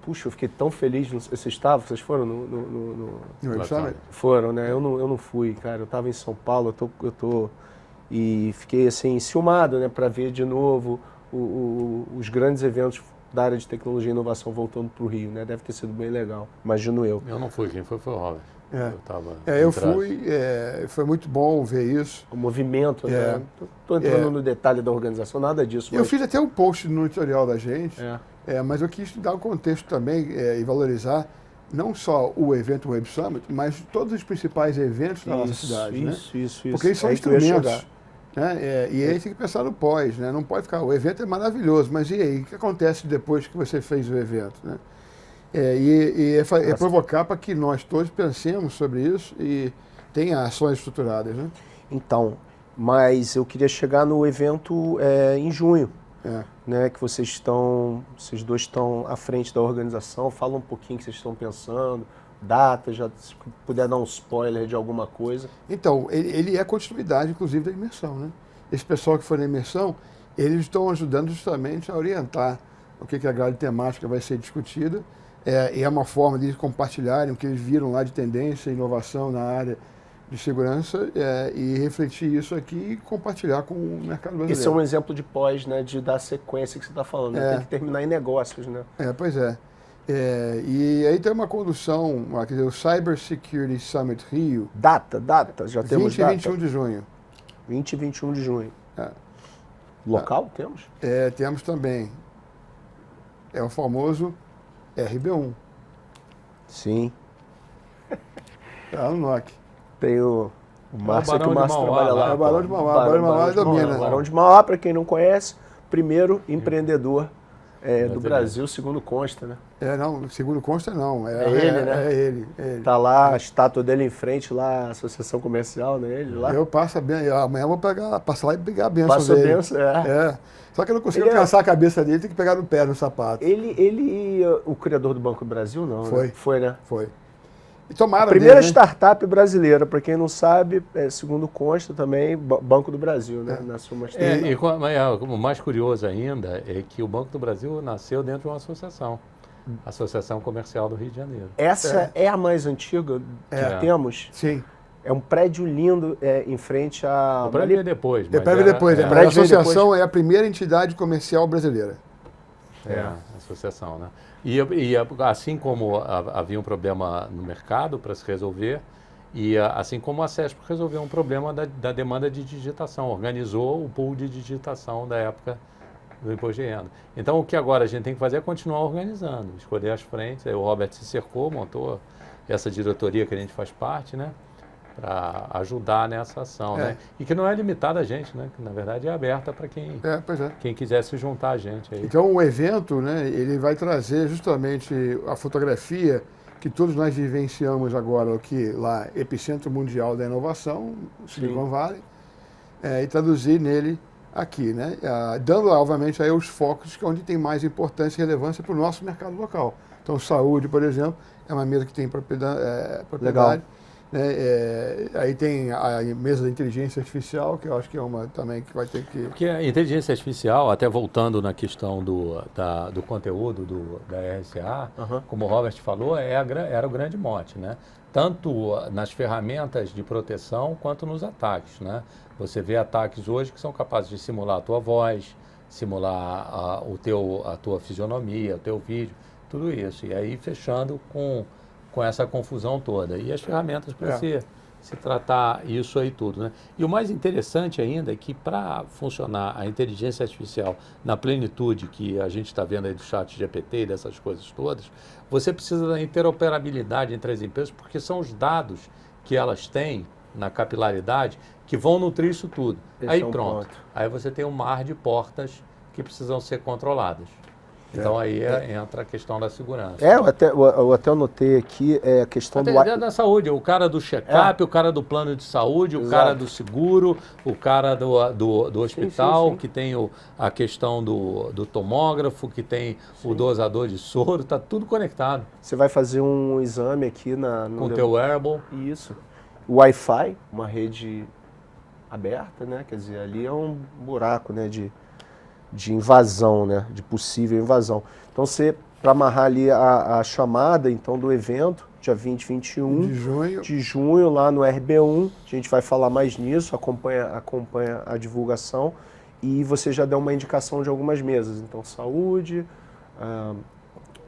puxa, eu fiquei tão feliz, vocês foram no Web Summit? Foram, né? Eu não fui, cara, eu estava em São Paulo, e fiquei assim, enciumado, né, para ver de novo os grandes eventos da área de tecnologia e inovação voltando para o Rio, né? Deve ter sido bem legal, imagino eu. Eu não fui, quem foi o Robert. Eu fui, foi muito bom ver isso. O movimento, né? Estou entrando no detalhe da organização, nada disso. Eu fiz até um post no editorial da gente, mas eu quis dar um contexto também e valorizar não só o evento Web Summit, mas todos os principais eventos da nossa cidade. Isso. Porque eles são instrumentos. Né? E aí tem que pensar no pós, né? Não pode ficar, o evento é maravilhoso, mas e aí, o que acontece depois que você fez o evento, né? Provocar para que nós todos pensemos sobre isso e tenha ações estruturadas, né? Então, mas eu queria chegar no evento em junho, né? Que vocês dois estão à frente da organização. Fala um pouquinho o que vocês estão pensando, data, já se puder dar um spoiler de alguma coisa. Então, ele é continuidade, inclusive, da imersão, né? Esse pessoal que foi na imersão, eles estão ajudando justamente a orientar o que a grade temática vai ser discutida. E é uma forma de eles compartilharem o que eles viram lá de tendência e inovação na área de segurança e refletir isso aqui e compartilhar com o mercado brasileiro. Esse é um exemplo de pós, né, de dar sequência que você está falando, né? Tem que terminar em negócios, né? Pois é. E aí tem uma condução, quer dizer, o Cyber Security Summit Rio. Data, já temos 20 e 21 de junho. 20 e 21 de junho. Local temos? Temos também. É o famoso RB1. Sim. Tá no NOC. Tem o Márcio, que o Márcio trabalha lá. É o Barão de Mauá. Barão de Mauá domina. Barão de Mauá, para quem não conhece, primeiro empreendedor do Brasil, segundo consta, né? Não, segundo consta não. É ele, né? É ele. Tá lá a estátua dele em frente, lá, a Associação Comercial, né? Ele lá. Eu passo amanhã eu vou passar lá e pegar a benção Passa a dele. benção, Só que eu não consigo alcançar a cabeça dele, tem que pegar no pé, no sapato. Ele o criador do Banco do Brasil, não? Foi. Né? Foi, né? Foi. E tomara a primeira dele, né? startup brasileira, para quem não sabe, segundo consta também, Banco do Brasil, né? Nasceu uma o mais curioso ainda é que o Banco do Brasil nasceu dentro de uma associação. Associação Comercial do Rio de Janeiro. Essa é a mais antiga que temos? Sim. É um prédio lindo em frente a... O prédio é depois. O prédio é depois. A associação é a primeira entidade comercial brasileira. A associação, né? E assim como havia um problema no mercado para se resolver, e assim como a CESP resolveu um problema da demanda de digitação, organizou o pool de digitação da época do imposto de renda. Então, o que agora a gente tem que fazer é continuar organizando, escolher as frentes. Aí o Robert se cercou, montou essa diretoria que a gente faz parte, né? Para ajudar nessa ação, né? E que não é limitada a gente, né? Que na verdade é aberta para quem quiser se juntar a gente aí. Então o evento, né, ele vai trazer justamente a fotografia que todos nós vivenciamos agora aqui, lá, epicentro mundial da inovação, Silicon Valley, e traduzir nele aqui, né? Dando, obviamente, aí os focos que é onde tem mais importância e relevância para o nosso mercado local. Então, saúde, por exemplo, é uma mesa que tem propriedade. Legal. Aí tem a mesa da inteligência artificial, que eu acho que é uma também que vai ter que... Porque a inteligência artificial, até voltando na questão do conteúdo da RSA, como o Robert falou, era o grande mote, né? Tanto nas ferramentas de proteção quanto nos ataques, né? Você vê ataques hoje que são capazes de simular a tua voz, simular a tua fisionomia, o teu vídeo, tudo isso. E aí fechando com essa confusão toda. E as ferramentas para se tratar isso aí tudo, né? E o mais interessante ainda é que para funcionar a inteligência artificial na plenitude que a gente está vendo aí do chat GPT e dessas coisas todas, você precisa da interoperabilidade entre as empresas, porque são os dados que elas têm na capilaridade que vão nutrir isso tudo. Aí pronto. Aí você tem um mar de portas que precisam ser controladas. Então aí entra a questão da segurança. Eu até notei aqui a questão da saúde, o cara do check-up, o cara do plano de saúde, o cara do seguro, o cara do hospital, que tem a questão do tomógrafo, que tem o dosador de soro, está tudo conectado. Você vai fazer um exame aqui com o teu wearable. Isso. Wi-Fi, uma rede aberta, né? Quer dizer, ali é um buraco, né? De invasão, né? De possível invasão. Então, para amarrar ali a chamada então, do evento, dia 20 e 21 de junho, lá no RB1, a gente vai falar mais nisso, acompanha a divulgação, e você já deu uma indicação de algumas mesas. Então, saúde,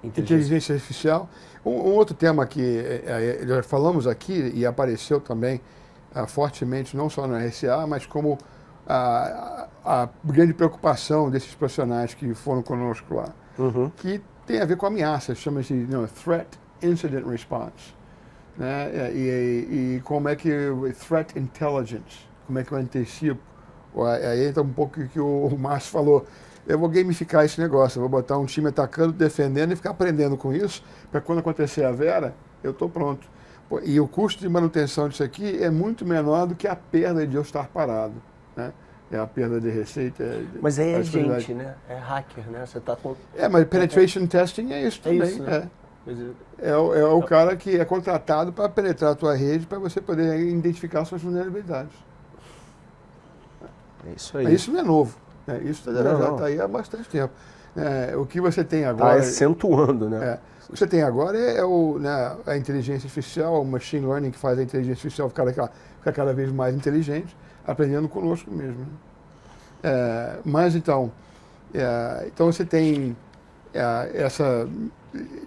inteligência artificial. Um outro tema que já falamos aqui e apareceu também fortemente, não só no RSA, mas como a grande preocupação desses profissionais que foram conosco lá, que tem a ver com ameaças, chama-se Threat Incident Response, né? E como é que Threat Intelligence, como é que eu antecipo, aí entra um pouco o que o Márcio falou, eu vou gamificar esse negócio, eu vou botar um time atacando, defendendo e ficar aprendendo com isso, para quando acontecer a Vera, eu estou pronto. E o custo de manutenção disso aqui é muito menor do que a perda de eu estar parado, né? É a perda de receita. Mas aí é gente, né? É hacker, né? Você tá com... mas penetration testing é isso também. Isso, né? É o cara que é contratado para penetrar a tua rede para você poder identificar suas vulnerabilidades. É isso aí. Mas isso não é novo. Isso já está aí há bastante tempo. O que você tem agora... Está acentuando, né? O que você tem agora a inteligência artificial, o machine learning que faz a inteligência artificial ficar cada vez mais inteligente, aprendendo conosco mesmo. Mas então você tem essa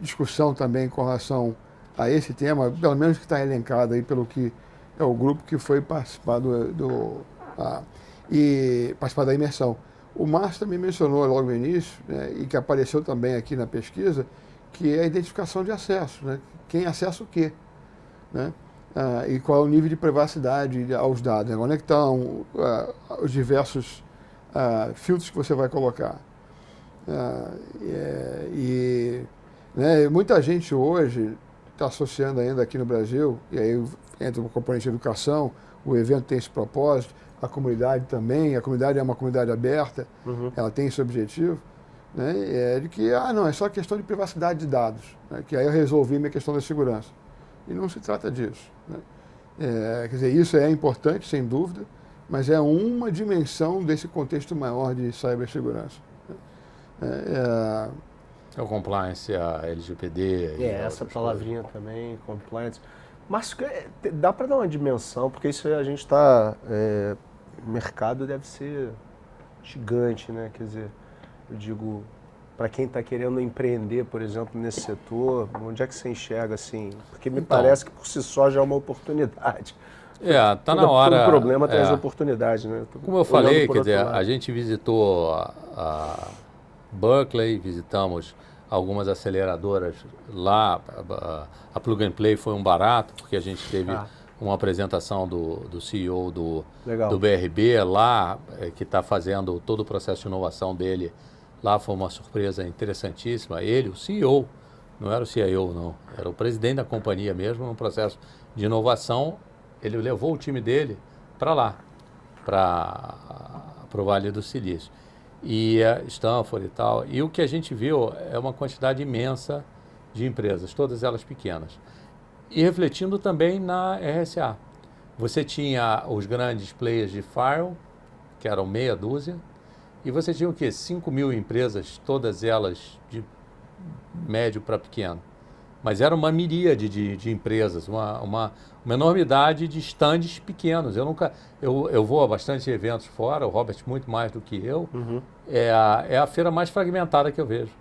discussão também com relação a esse tema, pelo menos que está elencado aí pelo que é o grupo que foi participar e participar da imersão. O Márcio também mencionou logo no início, né, e que apareceu também aqui na pesquisa, que é a identificação de acesso, né? Quem acessa o quê, né? E qual é o nível de privacidade aos dados, onde é que estão os diversos filtros que você vai colocar. Né, muita gente hoje está associando ainda aqui no Brasil, e aí entra uma componente de educação, o evento tem esse propósito, a comunidade também, a comunidade é uma comunidade aberta, ela tem esse objetivo, né, de que, não, é só questão de privacidade de dados, né, que aí eu resolvi minha questão da segurança. E não se trata disso. Né. Quer dizer, isso é importante, sem dúvida, mas é uma dimensão desse contexto maior de cibersegurança. É o compliance, a LGPD. Essa palavrinha também, compliance. Mas dá para dar uma dimensão, porque isso a gente está... o mercado deve ser gigante, né? Quer dizer, eu digo, para quem está querendo empreender, por exemplo, nesse setor, onde é que você enxerga assim? Porque me parece que por si só já é uma oportunidade. Tá na hora. Todo problema traz oportunidade, né? Como eu falei, quer dizer, a gente visitou a Berkeley, visitamos algumas aceleradoras lá. A Plug and Play foi um barato, porque a gente teve uma apresentação do CEO do BRB lá, que está fazendo todo o processo de inovação dele. Lá foi uma surpresa interessantíssima. Ele, o CEO, não era o CIO, não, era o presidente da companhia mesmo, no processo de inovação. Ele levou o time dele para lá, para o Vale do Silício. E Stanford e tal. E o que a gente viu é uma quantidade imensa de empresas, todas elas pequenas. E refletindo também na RSA. Você tinha os grandes players de firewall, que eram meia dúzia, e você tinha o quê? 5.000 empresas, todas elas de médio para pequeno. Mas era uma miríade de empresas, uma enormidade de estandes pequenos. Eu vou a bastante eventos fora, o Robert muito mais do que eu. É a feira mais fragmentada que eu vejo.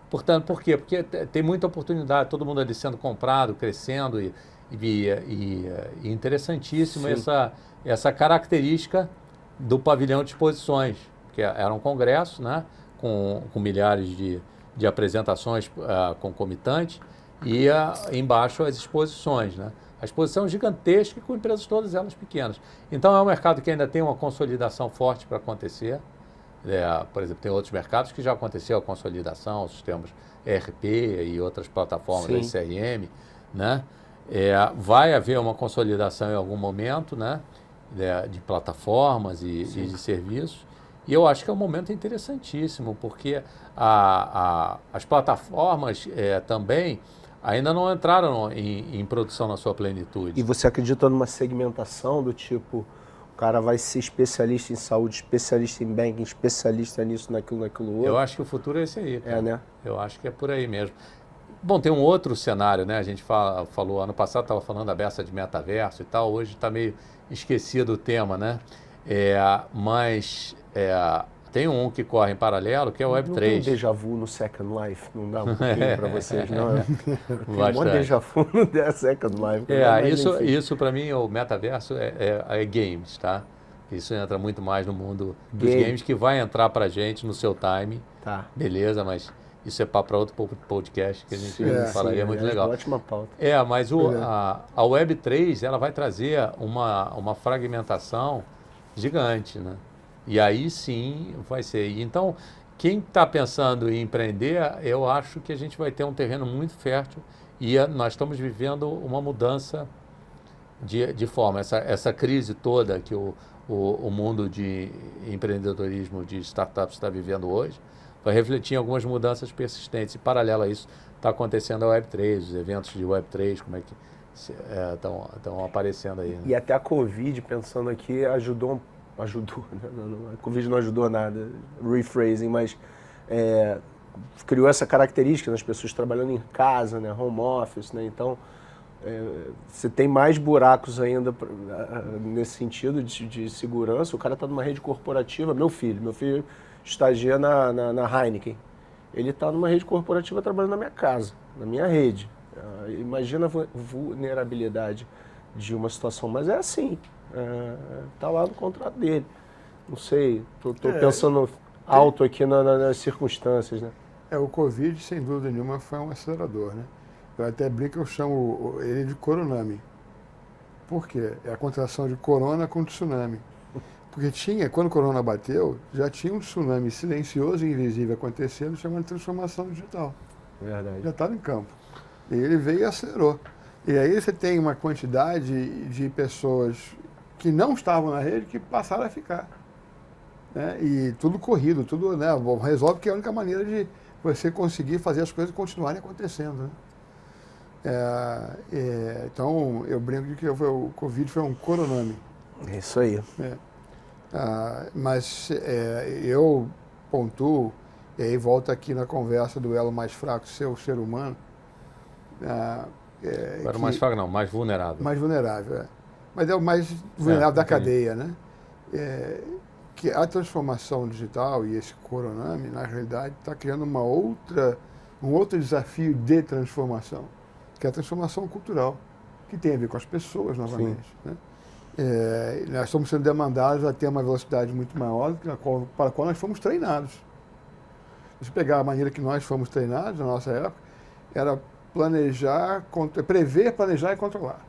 Portanto, por quê? Porque tem muita oportunidade, todo mundo ali sendo comprado, crescendo e interessantíssimo essa característica do pavilhão de exposições, que era um congresso, né, com milhares de apresentações concomitantes. E embaixo as exposições, né? A exposição gigantesca com empresas todas elas pequenas. Então é um mercado que ainda tem uma consolidação forte para acontecer. Por exemplo, tem outros mercados que já aconteceu a consolidação, sistemas ERP e outras plataformas de CRM, né? Vai haver uma consolidação em algum momento, né? De plataformas e de serviços. E eu acho que é um momento interessantíssimo, porque as plataformas também ainda não entraram em produção na sua plenitude. E você acredita numa segmentação do tipo, o cara vai ser especialista em saúde, especialista em banking, especialista nisso, naquilo outro? Eu acho que o futuro é esse aí, cara. Né? Eu acho que é por aí mesmo. Bom, tem um outro cenário, né? A gente falou, ano passado estava falando da beça de metaverso e tal, hoje está meio esquecido o tema, né? Mas tem um que corre em paralelo, que é o Web3. Não tem déjà vu no Second Life? Não dá um pouquinho para vocês, não? Tem um monte de déjà vu no Second Life. Isso para mim, o metaverso é games, tá? Isso entra muito mais no mundo dos games, que vai entrar para gente no seu time. Tá. Beleza, mas isso é para outro podcast que a gente falaria muito legal. Ótima pauta. Mas a Web3 ela vai trazer uma fragmentação gigante, né? E aí sim vai ser. Então, quem está pensando em empreender, eu acho que a gente vai ter um terreno muito fértil e nós estamos vivendo uma mudança de forma. Essa crise toda que o mundo de empreendedorismo, de startups está vivendo hoje, vai refletir em algumas mudanças persistentes. E, paralelo a isso, está acontecendo a Web3, os eventos de Web3, como é que estão aparecendo aí. Né? E até a Covid, pensando aqui, ajudou, né? A Covid não ajudou nada, rephrasing, mas criou essa característica das pessoas trabalhando em casa, né? Home office, né? Então, você tem mais buracos ainda nesse sentido de segurança. O cara está numa rede corporativa, meu filho estagia na Heineken. Ele está numa rede corporativa trabalhando na minha casa, na minha rede. Imagina a vulnerabilidade de uma situação, mas é assim, está lá no contrato dele. Não sei, estou pensando alto aqui nas circunstâncias, né? O Covid, sem dúvida nenhuma, foi um acelerador, né? Eu até brinco, eu chamo ele de Coronami. Por quê? É a contração de corona com tsunami. Porque quando o corona bateu, já tinha um tsunami silencioso e invisível acontecendo, chamado transformação digital. Verdade. Já estava em campo. E ele veio e acelerou. E aí você tem uma quantidade de pessoas que não estavam na rede que passaram a ficar. Né? E tudo corrido, tudo, né? Resolve que é a única maneira de você conseguir fazer as coisas continuarem acontecendo. Né? Então, eu brinco de que o Covid foi um coronami. É isso aí. Mas eu pontuo, e aí volta aqui na conversa do elo mais fraco, ser o ser humano. Agora mais fraco não, mais vulnerável. Mais vulnerável, Mas é o mais vulnerável da cadeia, né? Que a transformação digital e esse coronami, na realidade, está criando um outro desafio de transformação, que é a transformação cultural, que tem a ver com as pessoas, novamente. Né? Nós estamos sendo demandados a ter uma velocidade muito maior para a qual nós fomos treinados. Se pegar a maneira que nós fomos treinados na nossa época, era prever, planejar e controlar.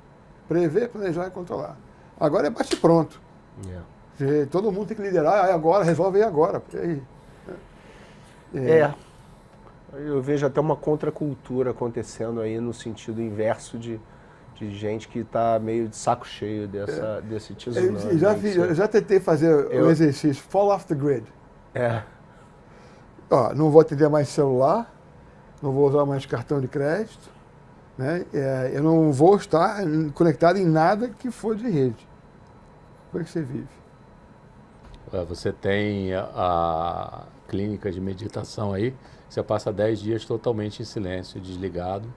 Prever, planejar e controlar. Agora é bate pronto. Todo mundo tem que liderar, agora, resolve aí agora. Eu vejo até uma contracultura acontecendo aí no sentido inverso de gente que está meio de saco cheio desse tsunami. Eu já tentei fazer o exercício, fall off the grid. Não vou atender mais celular, não vou usar mais cartão de crédito, né? Eu não vou estar conectado em nada que for de rede. Como é que você vive? Você tem a clínica de meditação aí, você passa 10 dias totalmente em silêncio, desligado,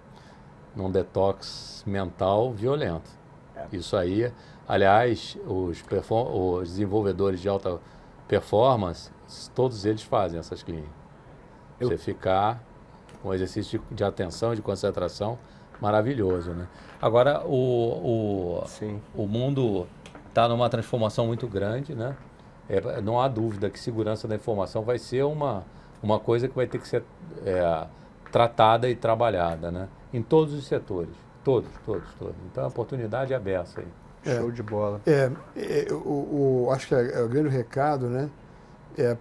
num detox mental violento. Isso aí, aliás, os desenvolvedores de alta performance, todos eles fazem essas clínicas. Você ficar com um exercício de atenção, de concentração, maravilhoso, né? Agora, o mundo está numa transformação muito grande, né? Não há dúvida que segurança da informação vai ser uma coisa que vai ter que ser tratada e trabalhada, né? Em todos os setores, todos. Então a oportunidade é aberta aí. Show de bola. Acho que o grande recado, né?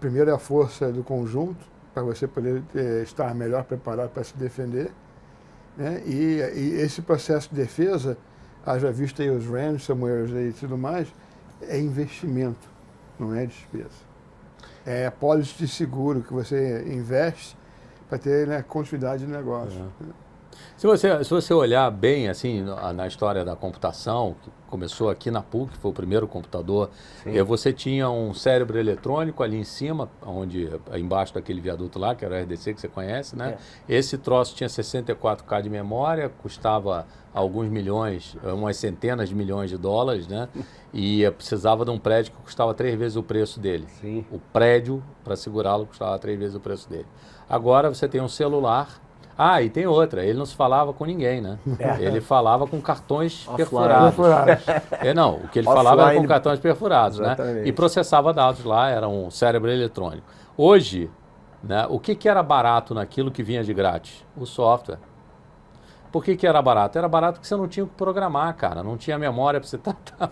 Primeiro é a força do conjunto, para você poder estar melhor preparado para se defender. Né? E esse processo de defesa, haja visto aí os ransomwares e tudo mais, é investimento, não é despesa. É apólice de seguro que você investe para ter, né, continuidade de negócio. Se você olhar bem assim na história da computação, que começou aqui na PUC, foi o primeiro computador, você tinha um cérebro eletrônico ali em cima, embaixo daquele viaduto lá, que era o RDC que você conhece, né? Esse troço tinha 64K de memória, custava alguns milhões, umas centenas de milhões de dólares, né? E precisava de um prédio que custava 3 vezes o preço dele. O prédio, para segurá-lo, custava 3 vezes o preço dele. Agora você tem um celular. E tem outra, ele não se falava com ninguém, né? Ele falava com cartões perfurados. Não, o que ele falava era com cartões perfurados, né? E processava dados lá, era um cérebro eletrônico. Hoje, né, o que era barato naquilo que vinha de grátis? O software. Por que era barato? Era barato porque você não tinha o que programar, cara. Não tinha memória para você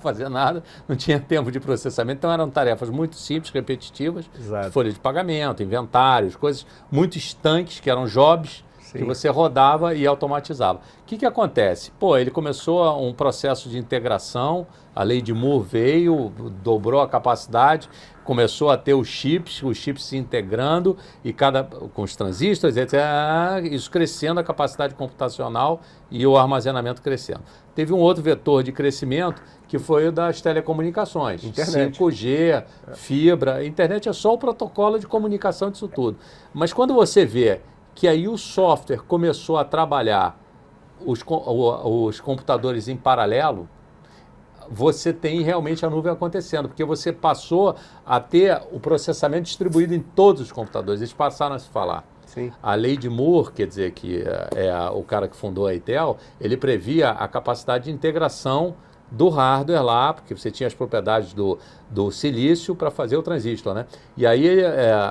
fazer nada, não tinha tempo de processamento. Então eram tarefas muito simples, repetitivas, folha de pagamento, inventários, coisas muito estanques, que eram jobs, que você rodava e automatizava. O que acontece? Ele começou um processo de integração, a lei de Moore veio, dobrou a capacidade, começou a ter os chips se integrando, e com os transistores, etc., isso crescendo, a capacidade computacional e o armazenamento crescendo. Teve um outro vetor de crescimento, que foi o das telecomunicações. Internet. 5G, fibra. A internet é só o protocolo de comunicação disso tudo. Mas quando você vê que aí o software começou a trabalhar os computadores em paralelo, você tem realmente a nuvem acontecendo, porque você passou a ter o processamento distribuído em todos os computadores. Eles passaram a se falar. A lei de Moore, quer dizer, que o cara que fundou a Intel, ele previa a capacidade de integração do hardware lá, porque você tinha as propriedades do silício para fazer o transistor, né? E aí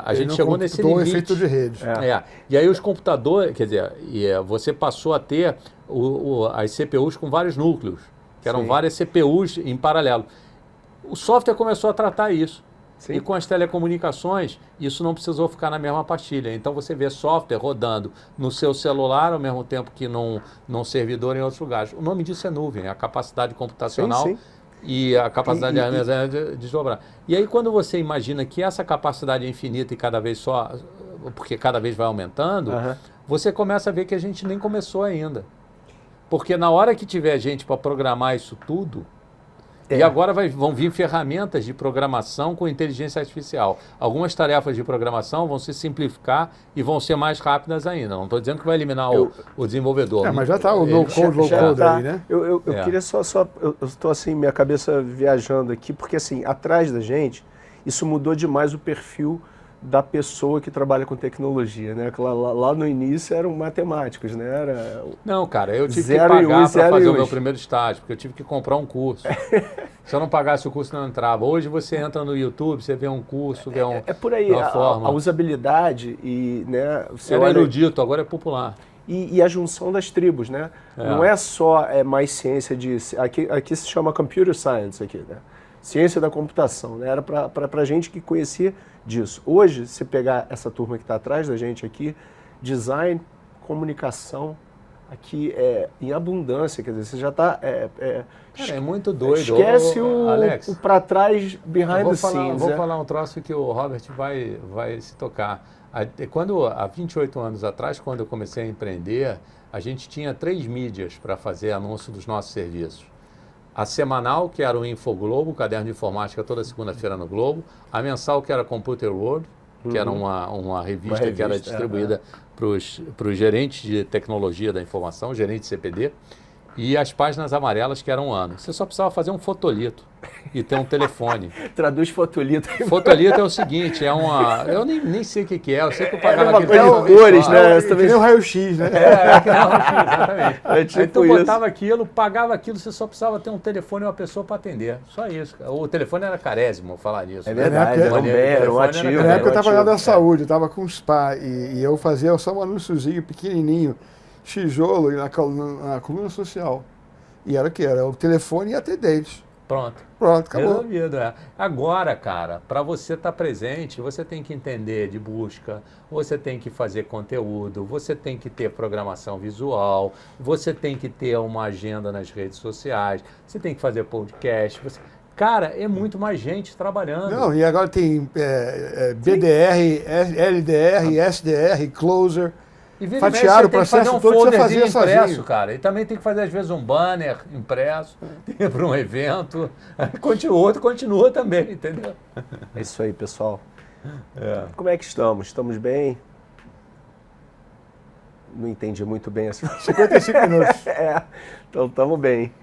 a gente chegou nesse limite. Efeito de rede. E aí os computadores, quer dizer, você passou a ter as CPUs com vários núcleos, que eram várias CPUs em paralelo. O software começou a tratar isso. Sim. E com as telecomunicações, isso não precisou ficar na mesma pastilha. Então você vê software rodando no seu celular ao mesmo tempo que num servidor em outros lugares. O nome disso é nuvem, a capacidade computacional Sim. e a capacidade de armazenar de desdobrar. E aí quando você imagina que essa capacidade é infinita e cada vez só, porque cada vez vai aumentando, você começa a ver que a gente nem começou ainda. Porque na hora que tiver gente para programar isso tudo, e agora vão vir ferramentas de programação com inteligência artificial. Algumas tarefas de programação vão se simplificar e vão ser mais rápidas ainda. Não estou dizendo que vai eliminar o desenvolvedor. Mas já está o no-code, low-code aí, né? Eu queria eu estou assim, minha cabeça viajando aqui, porque assim, atrás da gente, isso mudou demais o perfil da pessoa que trabalha com tecnologia, né? Lá no início eram matemáticos, né? Não, cara, eu tive que pagar para fazer o meu primeiro estágio, porque eu tive que comprar um curso. Se eu não pagasse o curso, não entrava. Hoje você entra no YouTube, você vê um curso, vê por aí, uma forma. A usabilidade e, né? Você era erudito, agora é popular. E a junção das tribos, né? Não é só mais ciência aqui se chama computer science aqui, né? Ciência da computação, né? Era para gente que conhecia disso. Hoje, se pegar essa turma que está atrás da gente aqui, design, comunicação, aqui em abundância, quer dizer, você já está... Cara, é muito doido. Esquece Alex, o para trás, behind the scenes. Vou falar um troço que o Robert vai se tocar. Há 28 anos atrás, quando eu comecei a empreender, a gente tinha 3 mídias para fazer anúncio dos nossos serviços. A semanal, que era o Infoglobo, o caderno de informática toda segunda-feira no Globo. A mensal, que era Computer World, que era uma revista que era distribuída para os gerentes de tecnologia da informação, gerente de CPD. E as páginas amarelas, que eram um ano. Você só precisava fazer um fotolito e ter um telefone. Traduz fotolito. Fotolito é o seguinte, eu nem sei o que é, eu sei que eu pagava uma aquele coisa de cores, né? Que nem o raio-x, né? que nem o raio-x, exatamente. Aí tu botava aquilo, pagava aquilo, você só precisava ter um telefone e uma pessoa para atender. Só isso. O telefone era carésimo, vou falar nisso. É verdade, era um ativo. Na época eu estava lá da saúde, eu estava com um spa e eu fazia só um anúnciozinho pequenininho, tijolo na coluna social. E era o que? Era o telefone e a atendente. Pronto, acabou. Resolvido, Agora, cara, para você estar presente, você tem que entender de busca, você tem que fazer conteúdo, você tem que ter programação visual, você tem que ter uma agenda nas redes sociais, você tem que fazer podcast. Cara, é muito mais gente trabalhando. Não, e agora tem BDR, LDR, SDR, Closer. E fatiar o processo todo, você fazia impresso, sozinho. Cara. E também tem que fazer, às vezes, um banner impresso para um evento. Outro continua também, entendeu? É isso aí, pessoal. Como é que estamos? Estamos bem? Não entendi muito bem essa... 55 minutos. Então estamos bem.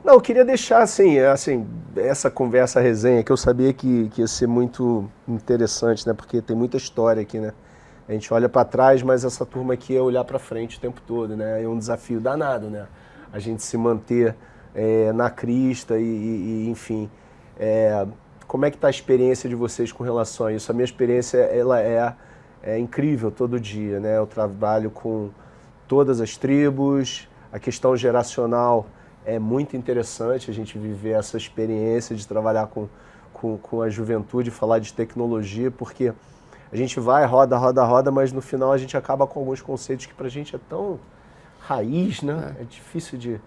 Não, eu queria deixar assim, essa conversa, resenha, que eu sabia que ia ser muito interessante, né? Porque tem muita história aqui, né? A gente olha para trás, mas essa turma aqui é olhar para frente o tempo todo, né? É um desafio danado, né? A gente se manter na crista enfim. Como é que está a experiência de vocês com relação a isso? A minha experiência, ela é incrível todo dia, né? Eu trabalho com todas as tribos, a questão geracional é muito interessante, a gente viver essa experiência de trabalhar com a juventude, falar de tecnologia, porque... A gente vai, roda, mas no final a gente acaba com alguns conceitos que pra gente é tão raiz, né? É difícil de...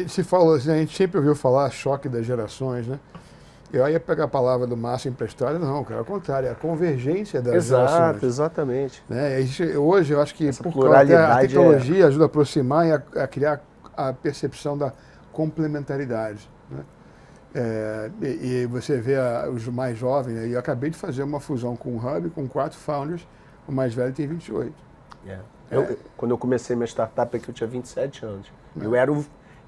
Se fala assim, a gente sempre ouviu falar choque das gerações, né? Eu ia pegar a palavra do Márcio emprestada, não, cara, ao contrário, é a convergência das gerações. Exatamente. Né? Hoje eu acho que essa por causa a tecnologia ajuda a aproximar e a criar a percepção da complementaridade, né? E você vê os mais jovens, né? E eu acabei de fazer uma fusão com o Hub, com 4 founders, o mais velho tem 28. Quando eu comecei minha startup aqui, eu tinha 27 anos.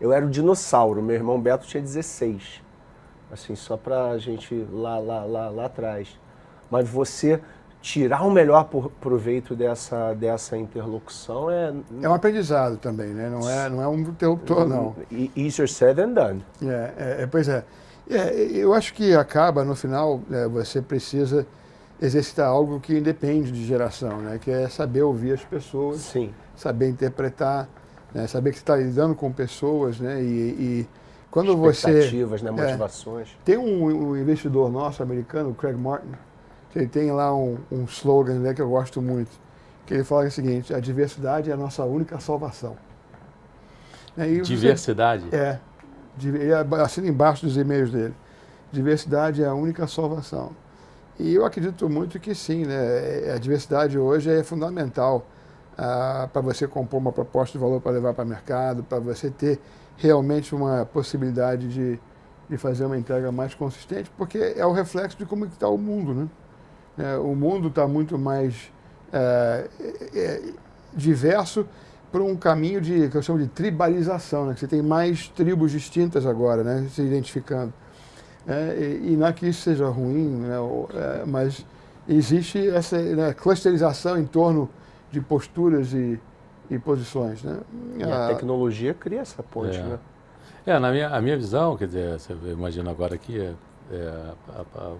Eu era o dinossauro, meu irmão Beto tinha 16. Assim, só pra gente lá atrás. Mas você tirar o melhor proveito dessa interlocução é um aprendizado também, né? Não é um interruptor, não. Easier said than done. Pois é. Eu acho que acaba, no final, você precisa exercitar algo que independe de geração, né? Que é saber ouvir as pessoas, Sim. saber interpretar, né? Saber que você está lidando com pessoas, né? E quando você... Expectativas, né? Motivações. Tem um investidor nosso, americano, o Craig Martin, que ele tem lá um slogan, né, que eu gosto muito, que ele fala o seguinte: a diversidade é a nossa única salvação. Diversidade? Ele assina embaixo dos e-mails dele. Diversidade é a única salvação. E eu acredito muito que sim, né? A diversidade hoje é fundamental para você compor uma proposta de valor para levar para o mercado, para você ter realmente uma possibilidade de fazer uma entrega mais consistente, porque é o reflexo de como está o mundo, né? O mundo está muito mais diverso para um caminho que eu chamo de tribalização, né? Que você tem mais tribos distintas agora, né? Se identificando. E não é que isso seja ruim, né? Mas existe essa, né, clusterização em torno de posturas e posições, né? E a tecnologia cria essa ponte, né? A minha visão, quer dizer, você imagina agora aqui,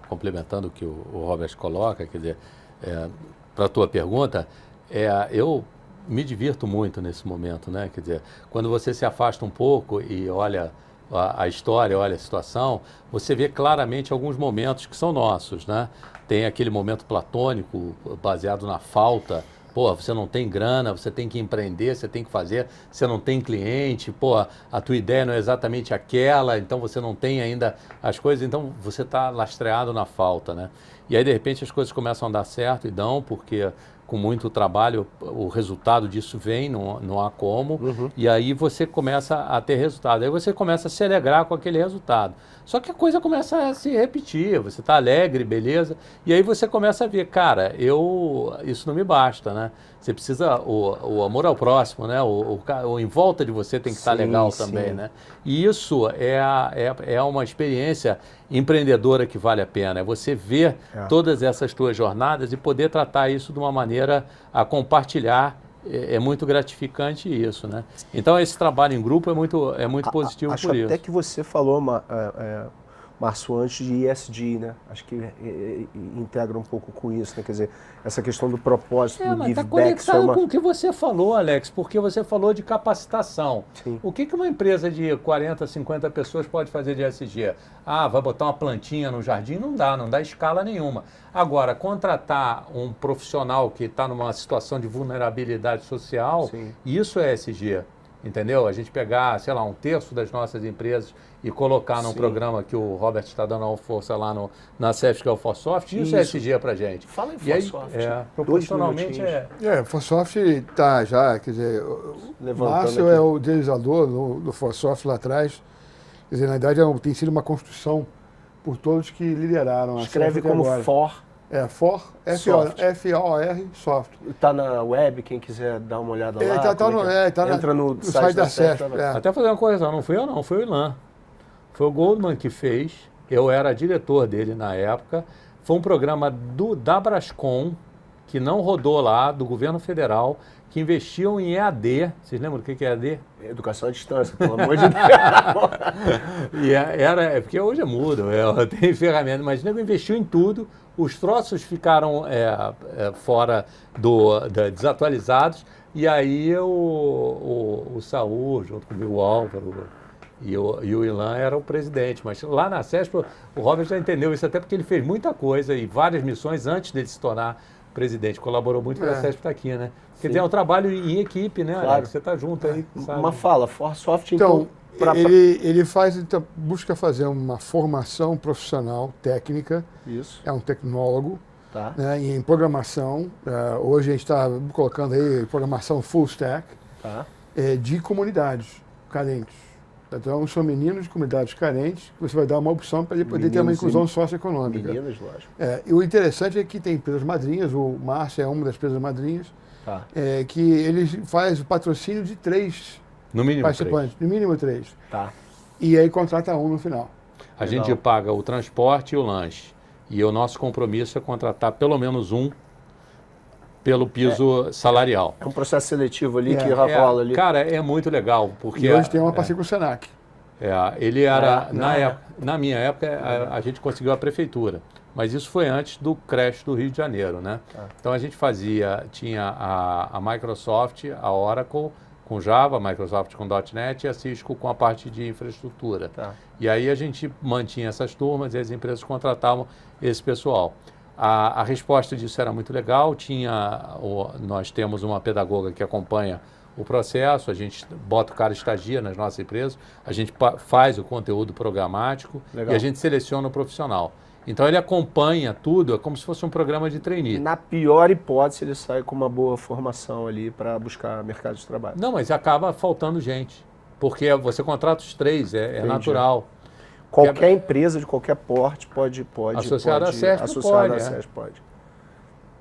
complementando o que o Robert coloca, quer dizer, para a tua pergunta, eu me divirto muito nesse momento, né? Quer dizer, quando você se afasta um pouco e olha a história, olha a situação, você vê claramente alguns momentos que são nossos, né? Tem aquele momento platônico, baseado na falta. Pô, você não tem grana, você tem que empreender, você tem que fazer, você não tem cliente, pô, a tua ideia não é exatamente aquela, então você não tem ainda as coisas, então você está lastreado na falta, né? E aí, de repente, as coisas começam a dar certo e dão, porque com muito trabalho o resultado disso vem, não há como, e aí você começa a ter resultado, aí você começa a se alegrar com aquele resultado. Só que a coisa começa a se repetir, você está alegre, beleza, e aí você começa a ver, cara, isso não me basta, né? Você precisa, o amor ao próximo, né? O em volta de você tem que estar legal também, né? E isso é uma experiência empreendedora que vale a pena, é você ver todas essas tuas jornadas e poder tratar isso de uma maneira a compartilhar. É muito gratificante isso, né? Então esse trabalho em grupo é muito positivo por isso. Acho até que você falou, Márcio, antes de ESG, né? Acho que integra um pouco com isso, né? Quer dizer, essa questão do propósito, do give tá back. Conectado com o que você falou, Alex, porque você falou de capacitação. Sim. O que uma empresa de 40, 50 pessoas pode fazer de ESG? Vai botar uma plantinha no jardim? Não dá escala nenhuma. Agora, contratar um profissional que está numa situação de vulnerabilidade social, isso é ESG. Entendeu? A gente pegar, sei lá, 1/3 das nossas empresas e colocar num programa que o Robert está dando uma força lá na CEF, que é o Forsoft, isso é ESG pra gente. Fala em Forsoft. Proporcionalmente o Forsoft está já, quer dizer, o Márcio é o idealizador do Forsoft lá atrás. Quer dizer, na verdade tem sido uma construção por todos que lideraram. Escreve como For. F-O-R, Soft. Está na web, quem quiser dar uma olhada lá. Entra no site da CESP. Até fazer uma correção, não fui eu não, foi o Ilan. Foi o Goldman que fez, eu era diretor dele na época. Foi um programa da Brascom, que não rodou lá, do governo federal, que investiam em EAD. Vocês lembram do que é EAD? Educação à distância, pelo amor de Deus. Porque hoje muda, tem ferramenta, mas nego investiu em tudo, os troços ficaram fora desatualizados, e aí o Saúl, junto comigo, o Álvaro e o Ilan era o presidente. Mas lá na CESP, o Robert já entendeu isso, até porque ele fez muita coisa e várias missões antes dele se tornar presidente. Colaborou muito para a CESP estar aqui, né? Quer dizer, é um trabalho em equipe, né, Alex? Você está junto aí, sabe? Uma fala, Forsoft, então ele busca fazer uma formação profissional, técnica. Isso. É um tecnólogo. Tá. Né, em programação. Hoje a gente está colocando aí programação full stack. Tá. De comunidades carentes. Então, são meninos de comunidades carentes que você vai dar uma opção para ele poder ter uma inclusão socioeconômica. Meninas, lógico. E o interessante é que tem empresas madrinhas, o Márcio é uma das empresas madrinhas, que ele faz o patrocínio de 3 participantes, no mínimo 3. Tá. E aí contrata um no final. A gente paga o transporte e o lanche. E o nosso compromisso é contratar pelo menos um pelo piso salarial. É um processo seletivo ali que rola ali. Cara, é muito legal, porque... E hoje tem uma parceria com o Senac. Ele era, na minha época, a gente conseguiu a prefeitura, mas isso foi antes do crash do Rio de Janeiro, né? Então a gente tinha a Microsoft, a Oracle com Java, a Microsoft com .NET e a Cisco com a parte de infraestrutura. Tá. E aí a gente mantinha essas turmas e as empresas contratavam esse pessoal. A resposta disso era muito legal, nós temos uma pedagoga que acompanha o processo, a gente bota o cara estagia nas nossas empresas, a gente faz o conteúdo programático Legal. e a gente seleciona o profissional. Então ele acompanha tudo, é como se fosse um programa de trainee. Na pior hipótese, ele sai com uma boa formação ali para buscar mercado de trabalho. Não, mas acaba faltando gente, porque você contrata os três, é natural. Qualquer empresa de qualquer porte pode Associada à SESP associada pode, à SESP pode.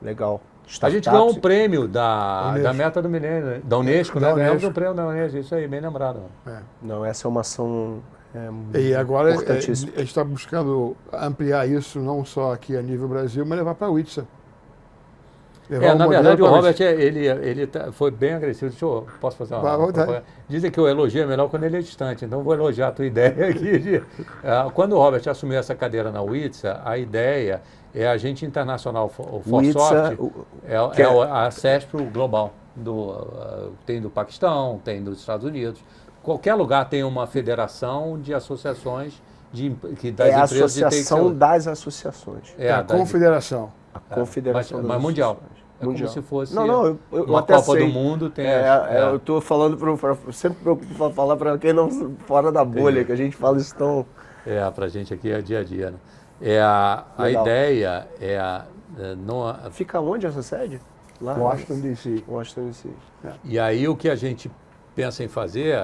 Legal. A gente ganhou um prêmio da Meta do Milênio, da Unesco, né? Da Ganhamos Unesco. um prêmio da Unesco, isso aí, bem lembrado. Não, essa é uma ação E agora a importantíssima. gente está buscando ampliar isso não só aqui a nível Brasil, mas levar para a WITSA. Na verdade, o Robert, ele foi bem agressivo. Posso fazer uma... Dizem que eu elogio melhor quando ele é distante, então vou elogiar a tua ideia aqui. Quando o Robert assumiu essa cadeira na WITSA, a ideia é a gente internacional, o ForSoft, a CESP global. Tem do Paquistão, tem dos Estados Unidos. Qualquer lugar tem uma federação de associações das a empresas de associação das associações. A confederação. A confederação mas mundial. É mundial. como se fosse eu uma até Copa sei. do Mundo. Tem eu estou falando, sempre preocupo falar para quem não fora da bolha, que a gente fala isso tão... Para a gente aqui é dia a dia. Né? A ideia Fica onde essa sede? Lá? Washington, D.C. Washington, D.C. E aí o que a gente pensa em fazer,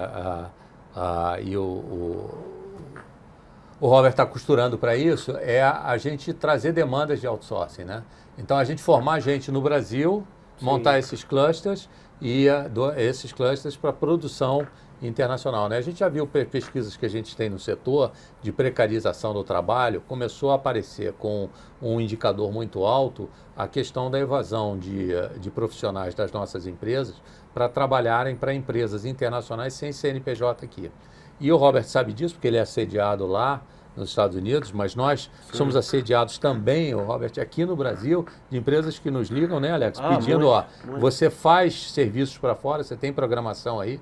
e o Robert está costurando para isso, é a gente trazer demandas de outsourcing, né? Então a gente formar gente no Brasil, montar esses clusters e esses clusters para produção internacional, né? A gente já viu pesquisas que a gente tem no setor de precarização do trabalho, começou a aparecer com um indicador muito alto a questão da evasão de profissionais das nossas empresas para trabalharem para empresas internacionais sem CNPJ aqui. E o Robert sabe disso porque ele é assediado lá nos Estados Unidos, mas nós somos assediados também, o Robert, aqui no Brasil, de empresas que nos ligam, né, Alex? Pedindo, muito. Você faz serviços para fora, você tem programação aí,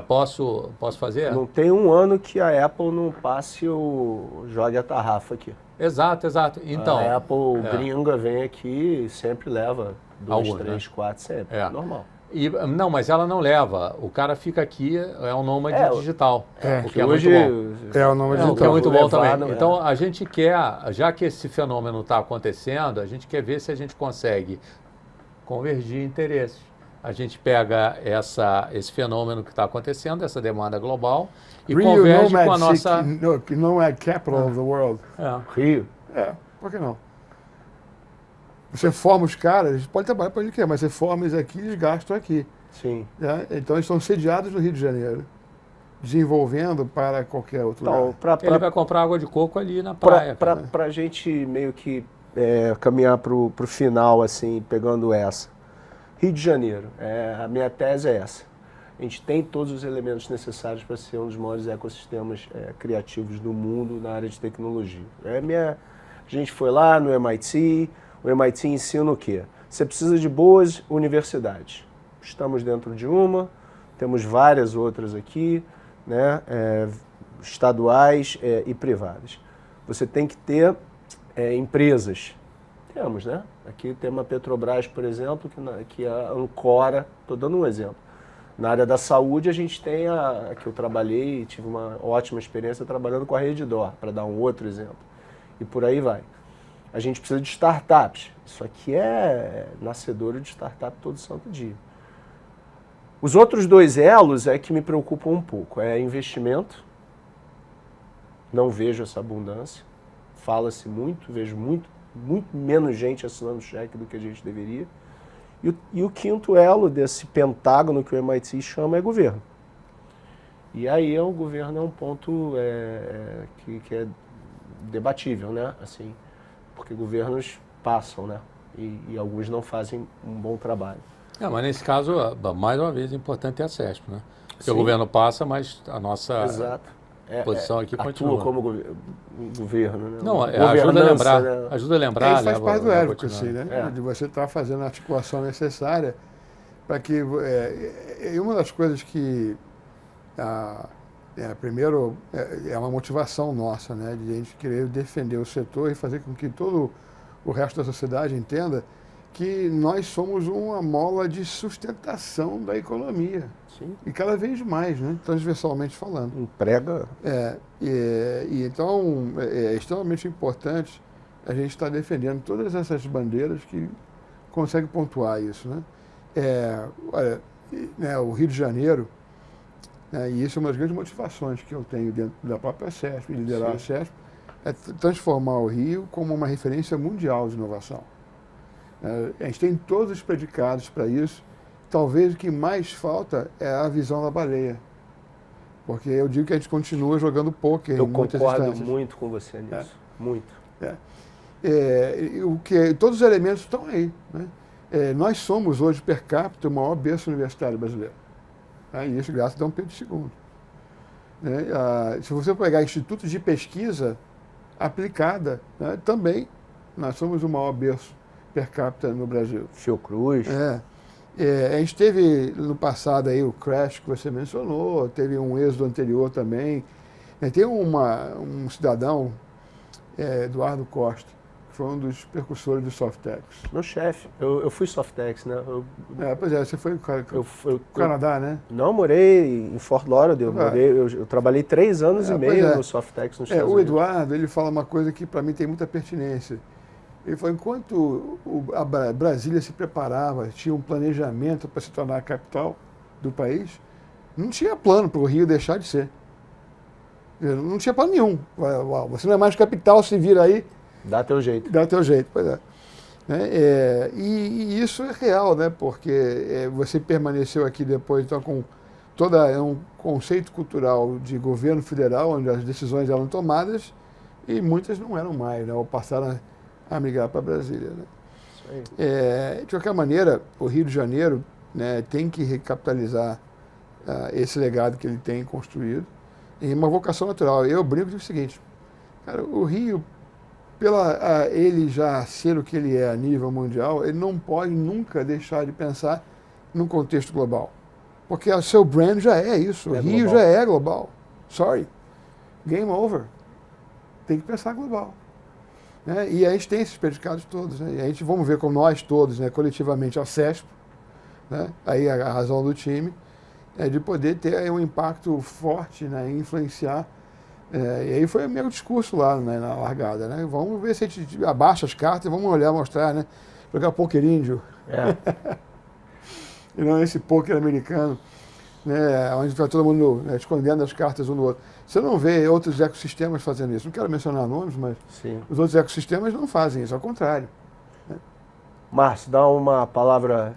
posso fazer? Não tem um ano que a Apple não passe o jogue a tarrafa aqui. Exato. Então, a Apple gringa vem aqui e sempre leva 2, 3, né? 4, sempre. Normal. Não, mas ela não leva. O cara fica aqui, é um nômade digital. O que é hoje muito bom. É o nome O que é muito bom também. Levado, Então, a gente quer, já que esse fenômeno está acontecendo, a gente quer ver se a gente consegue convergir interesses. A gente pega esse fenômeno que está acontecendo, essa demanda global, e converge com a nossa... Nomad capital of the world. Rio. Por que não? Você forma os caras, eles podem trabalhar para onde quer, mas você forma eles aqui e eles gastam aqui. Sim. Então eles estão sediados no Rio de Janeiro, desenvolvendo para qualquer outro lugar. Ele vai comprar água de coco ali na praia. Para a gente meio que caminhar para o final, assim, pegando essa. Rio de Janeiro, a minha tese é essa. A gente tem todos os elementos necessários para ser um dos maiores ecossistemas criativos do mundo na área de tecnologia. A gente foi lá no MIT, o MIT ensina o quê? Você precisa de boas universidades. Estamos dentro de uma, temos várias outras aqui, né, estaduais e privadas. Você tem que ter empresas. Temos, né? Aqui tem uma Petrobras, por exemplo, que a Ancora, estou dando um exemplo. Na área da saúde, a gente tem que eu trabalhei, tive uma ótima experiência trabalhando com a Redditor, para dar um outro exemplo. E por aí vai. A gente precisa de startups. Isso aqui é nascedouro de startup todo santo dia. Os outros dois elos é que me preocupam um pouco. É investimento. Não vejo essa abundância. Fala-se muito, vejo muito menos gente assinando cheque do que a gente deveria. E o quinto elo desse pentágono que o MIT chama é governo. E aí o governo é um ponto que é debatível, né? Assim, porque governos passam, né? E alguns não fazem um bom trabalho. Mas nesse caso, mais uma vez, o importante é a CESP, né? Porque o governo passa, mas a nossa posição aqui continua. Atua como governo, né? Não, ajuda a lembrar. Né? Ajuda a lembrar. Isso faz parte do ERIC, assim, né? De você estar fazendo a articulação necessária para que uma das coisas que primeiro é uma motivação nossa, né, de a gente querer defender o setor e fazer com que todo o resto da sociedade entenda que nós somos uma mola de sustentação da economia. Sim. E cada vez mais, né, transversalmente falando. Emprega. Então é extremamente importante a gente estar defendendo todas essas bandeiras que conseguem pontuar isso, né? Olha, o Rio de Janeiro, e isso é uma das grandes motivações que eu tenho dentro da própria CESP, liderar a CESP, é transformar o Rio como uma referência mundial de inovação. A gente tem todos os predicados para isso. Talvez o que mais falta é a visão da baleia. Porque eu digo que a gente continua jogando pôquer em muitas instâncias. Eu concordo muito com você nisso. Muito. Todos os elementos estão aí, né? Nós somos hoje, per capita, o maior berço universitário brasileiro. E isso graças a Dom Pedro II. Se você pegar institutos de pesquisa aplicada, também nós somos o maior berço per capita no Brasil. Fiocruz. A gente teve no passado aí o crash que você mencionou, teve um êxodo anterior também. Tem um cidadão, Eduardo Costa, que foi um dos precursores do Softex. Meu chefe. Eu fui Softex, né? Pois é, você foi no Canadá, né? Não, morei em Fort Lauderdale. Eu trabalhei 3 anos e meio no Softex nos Estados Unidos. O Eduardo, ele fala uma coisa que para mim tem muita pertinência. Ele falou, enquanto a Brasília se preparava, tinha um planejamento para se tornar a capital do país, não tinha plano para o Rio deixar de ser. Não tinha plano nenhum. Você não é mais capital, se vira aí. Dá teu jeito. Dá teu jeito, pois é. E isso é real, né? Porque você permaneceu aqui depois então, com todo um conceito cultural de governo federal, onde as decisões eram tomadas e muitas não eram mais, né? Ou passaram a migrar para Brasília. Né? Isso aí. De qualquer maneira, o Rio de Janeiro, né, tem que recapitalizar esse legado que ele tem construído em uma vocação natural. Eu brinco do seguinte, cara, o Rio, ele já ser o que ele é a nível mundial, ele não pode nunca deixar de pensar num contexto global. Porque o seu brand já é isso, o Rio global. Já é global. Sorry, game over. Tem que pensar global. E a gente tem esses predicados todos, né? E a gente, vamos ver como nós todos, né, coletivamente, a CESP, né? Aí a razão do time, de poder ter aí um impacto forte, né, influenciar. E aí foi o meu discurso lá, né, na largada, né? Vamos ver se a gente abaixa as cartas e vamos olhar, mostrar, né? Jogar pôquer índio. E não esse pôquer americano, né, onde vai todo mundo, né, escondendo as cartas um do outro. Você não vê outros ecossistemas fazendo isso. Não quero mencionar nomes, mas Sim. Os outros ecossistemas não fazem isso, ao contrário. Né? Márcio, dá uma palavra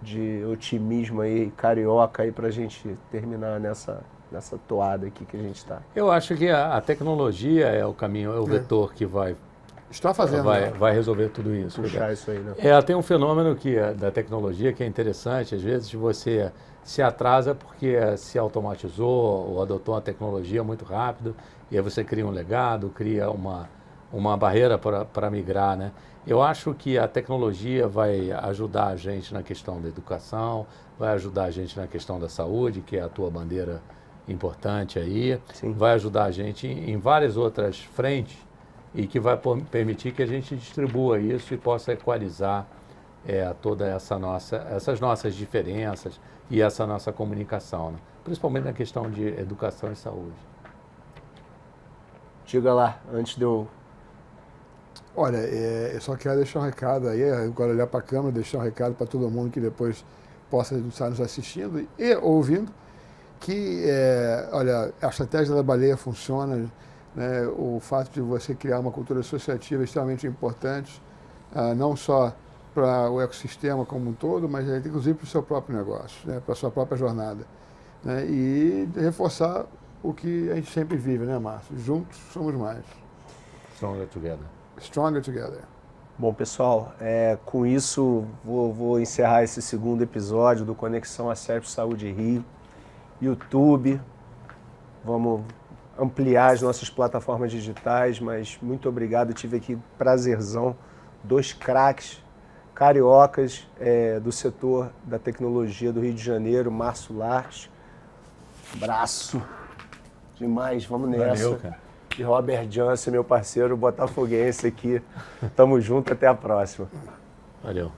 de otimismo aí, carioca aí, para a gente terminar nessa toada aqui que a gente está. Eu acho que a tecnologia é o caminho, é o vetor que vai resolver tudo isso. Puxar isso aí, né? Tem um fenômeno da tecnologia que é interessante, às vezes você se atrasa porque se automatizou ou adotou uma tecnologia muito rápido e aí você cria um legado, cria uma barreira para migrar, né? Eu acho que a tecnologia vai ajudar a gente na questão da educação, vai ajudar a gente na questão da saúde, que é a tua bandeira importante aí, Sim. Vai ajudar a gente em várias outras frentes e que vai permitir que a gente distribua isso e possa equalizar toda essas nossas diferenças e essa nossa comunicação, né? Principalmente na questão de educação e saúde. Diga lá, antes de eu... Olha, eu só quero deixar um recado aí, agora olhar para a câmera, deixar um recado para todo mundo que depois possa estar nos assistindo e ouvindo, que, olha, a estratégia da baleia funciona, né? O fato de você criar uma cultura associativa é extremamente importante, não só para o ecossistema como um todo, mas inclusive para o seu próprio negócio, né? Para a sua própria jornada. Né? E reforçar o que a gente sempre vive, né, Márcio? Juntos somos mais. Stronger together. Stronger together. Bom, pessoal, com isso vou encerrar esse segundo episódio do Conexão Acerp Saúde Rio. YouTube, vamos ampliar as nossas plataformas digitais, mas muito obrigado, tive aqui prazerzão, 2 craques cariocas do setor da tecnologia do Rio de Janeiro, Márcio Larte. Abraço. Demais, vamos nessa. Valeu, cara. E Robert Jansen, meu parceiro botafoguense aqui. Tamo junto, até a próxima. Valeu.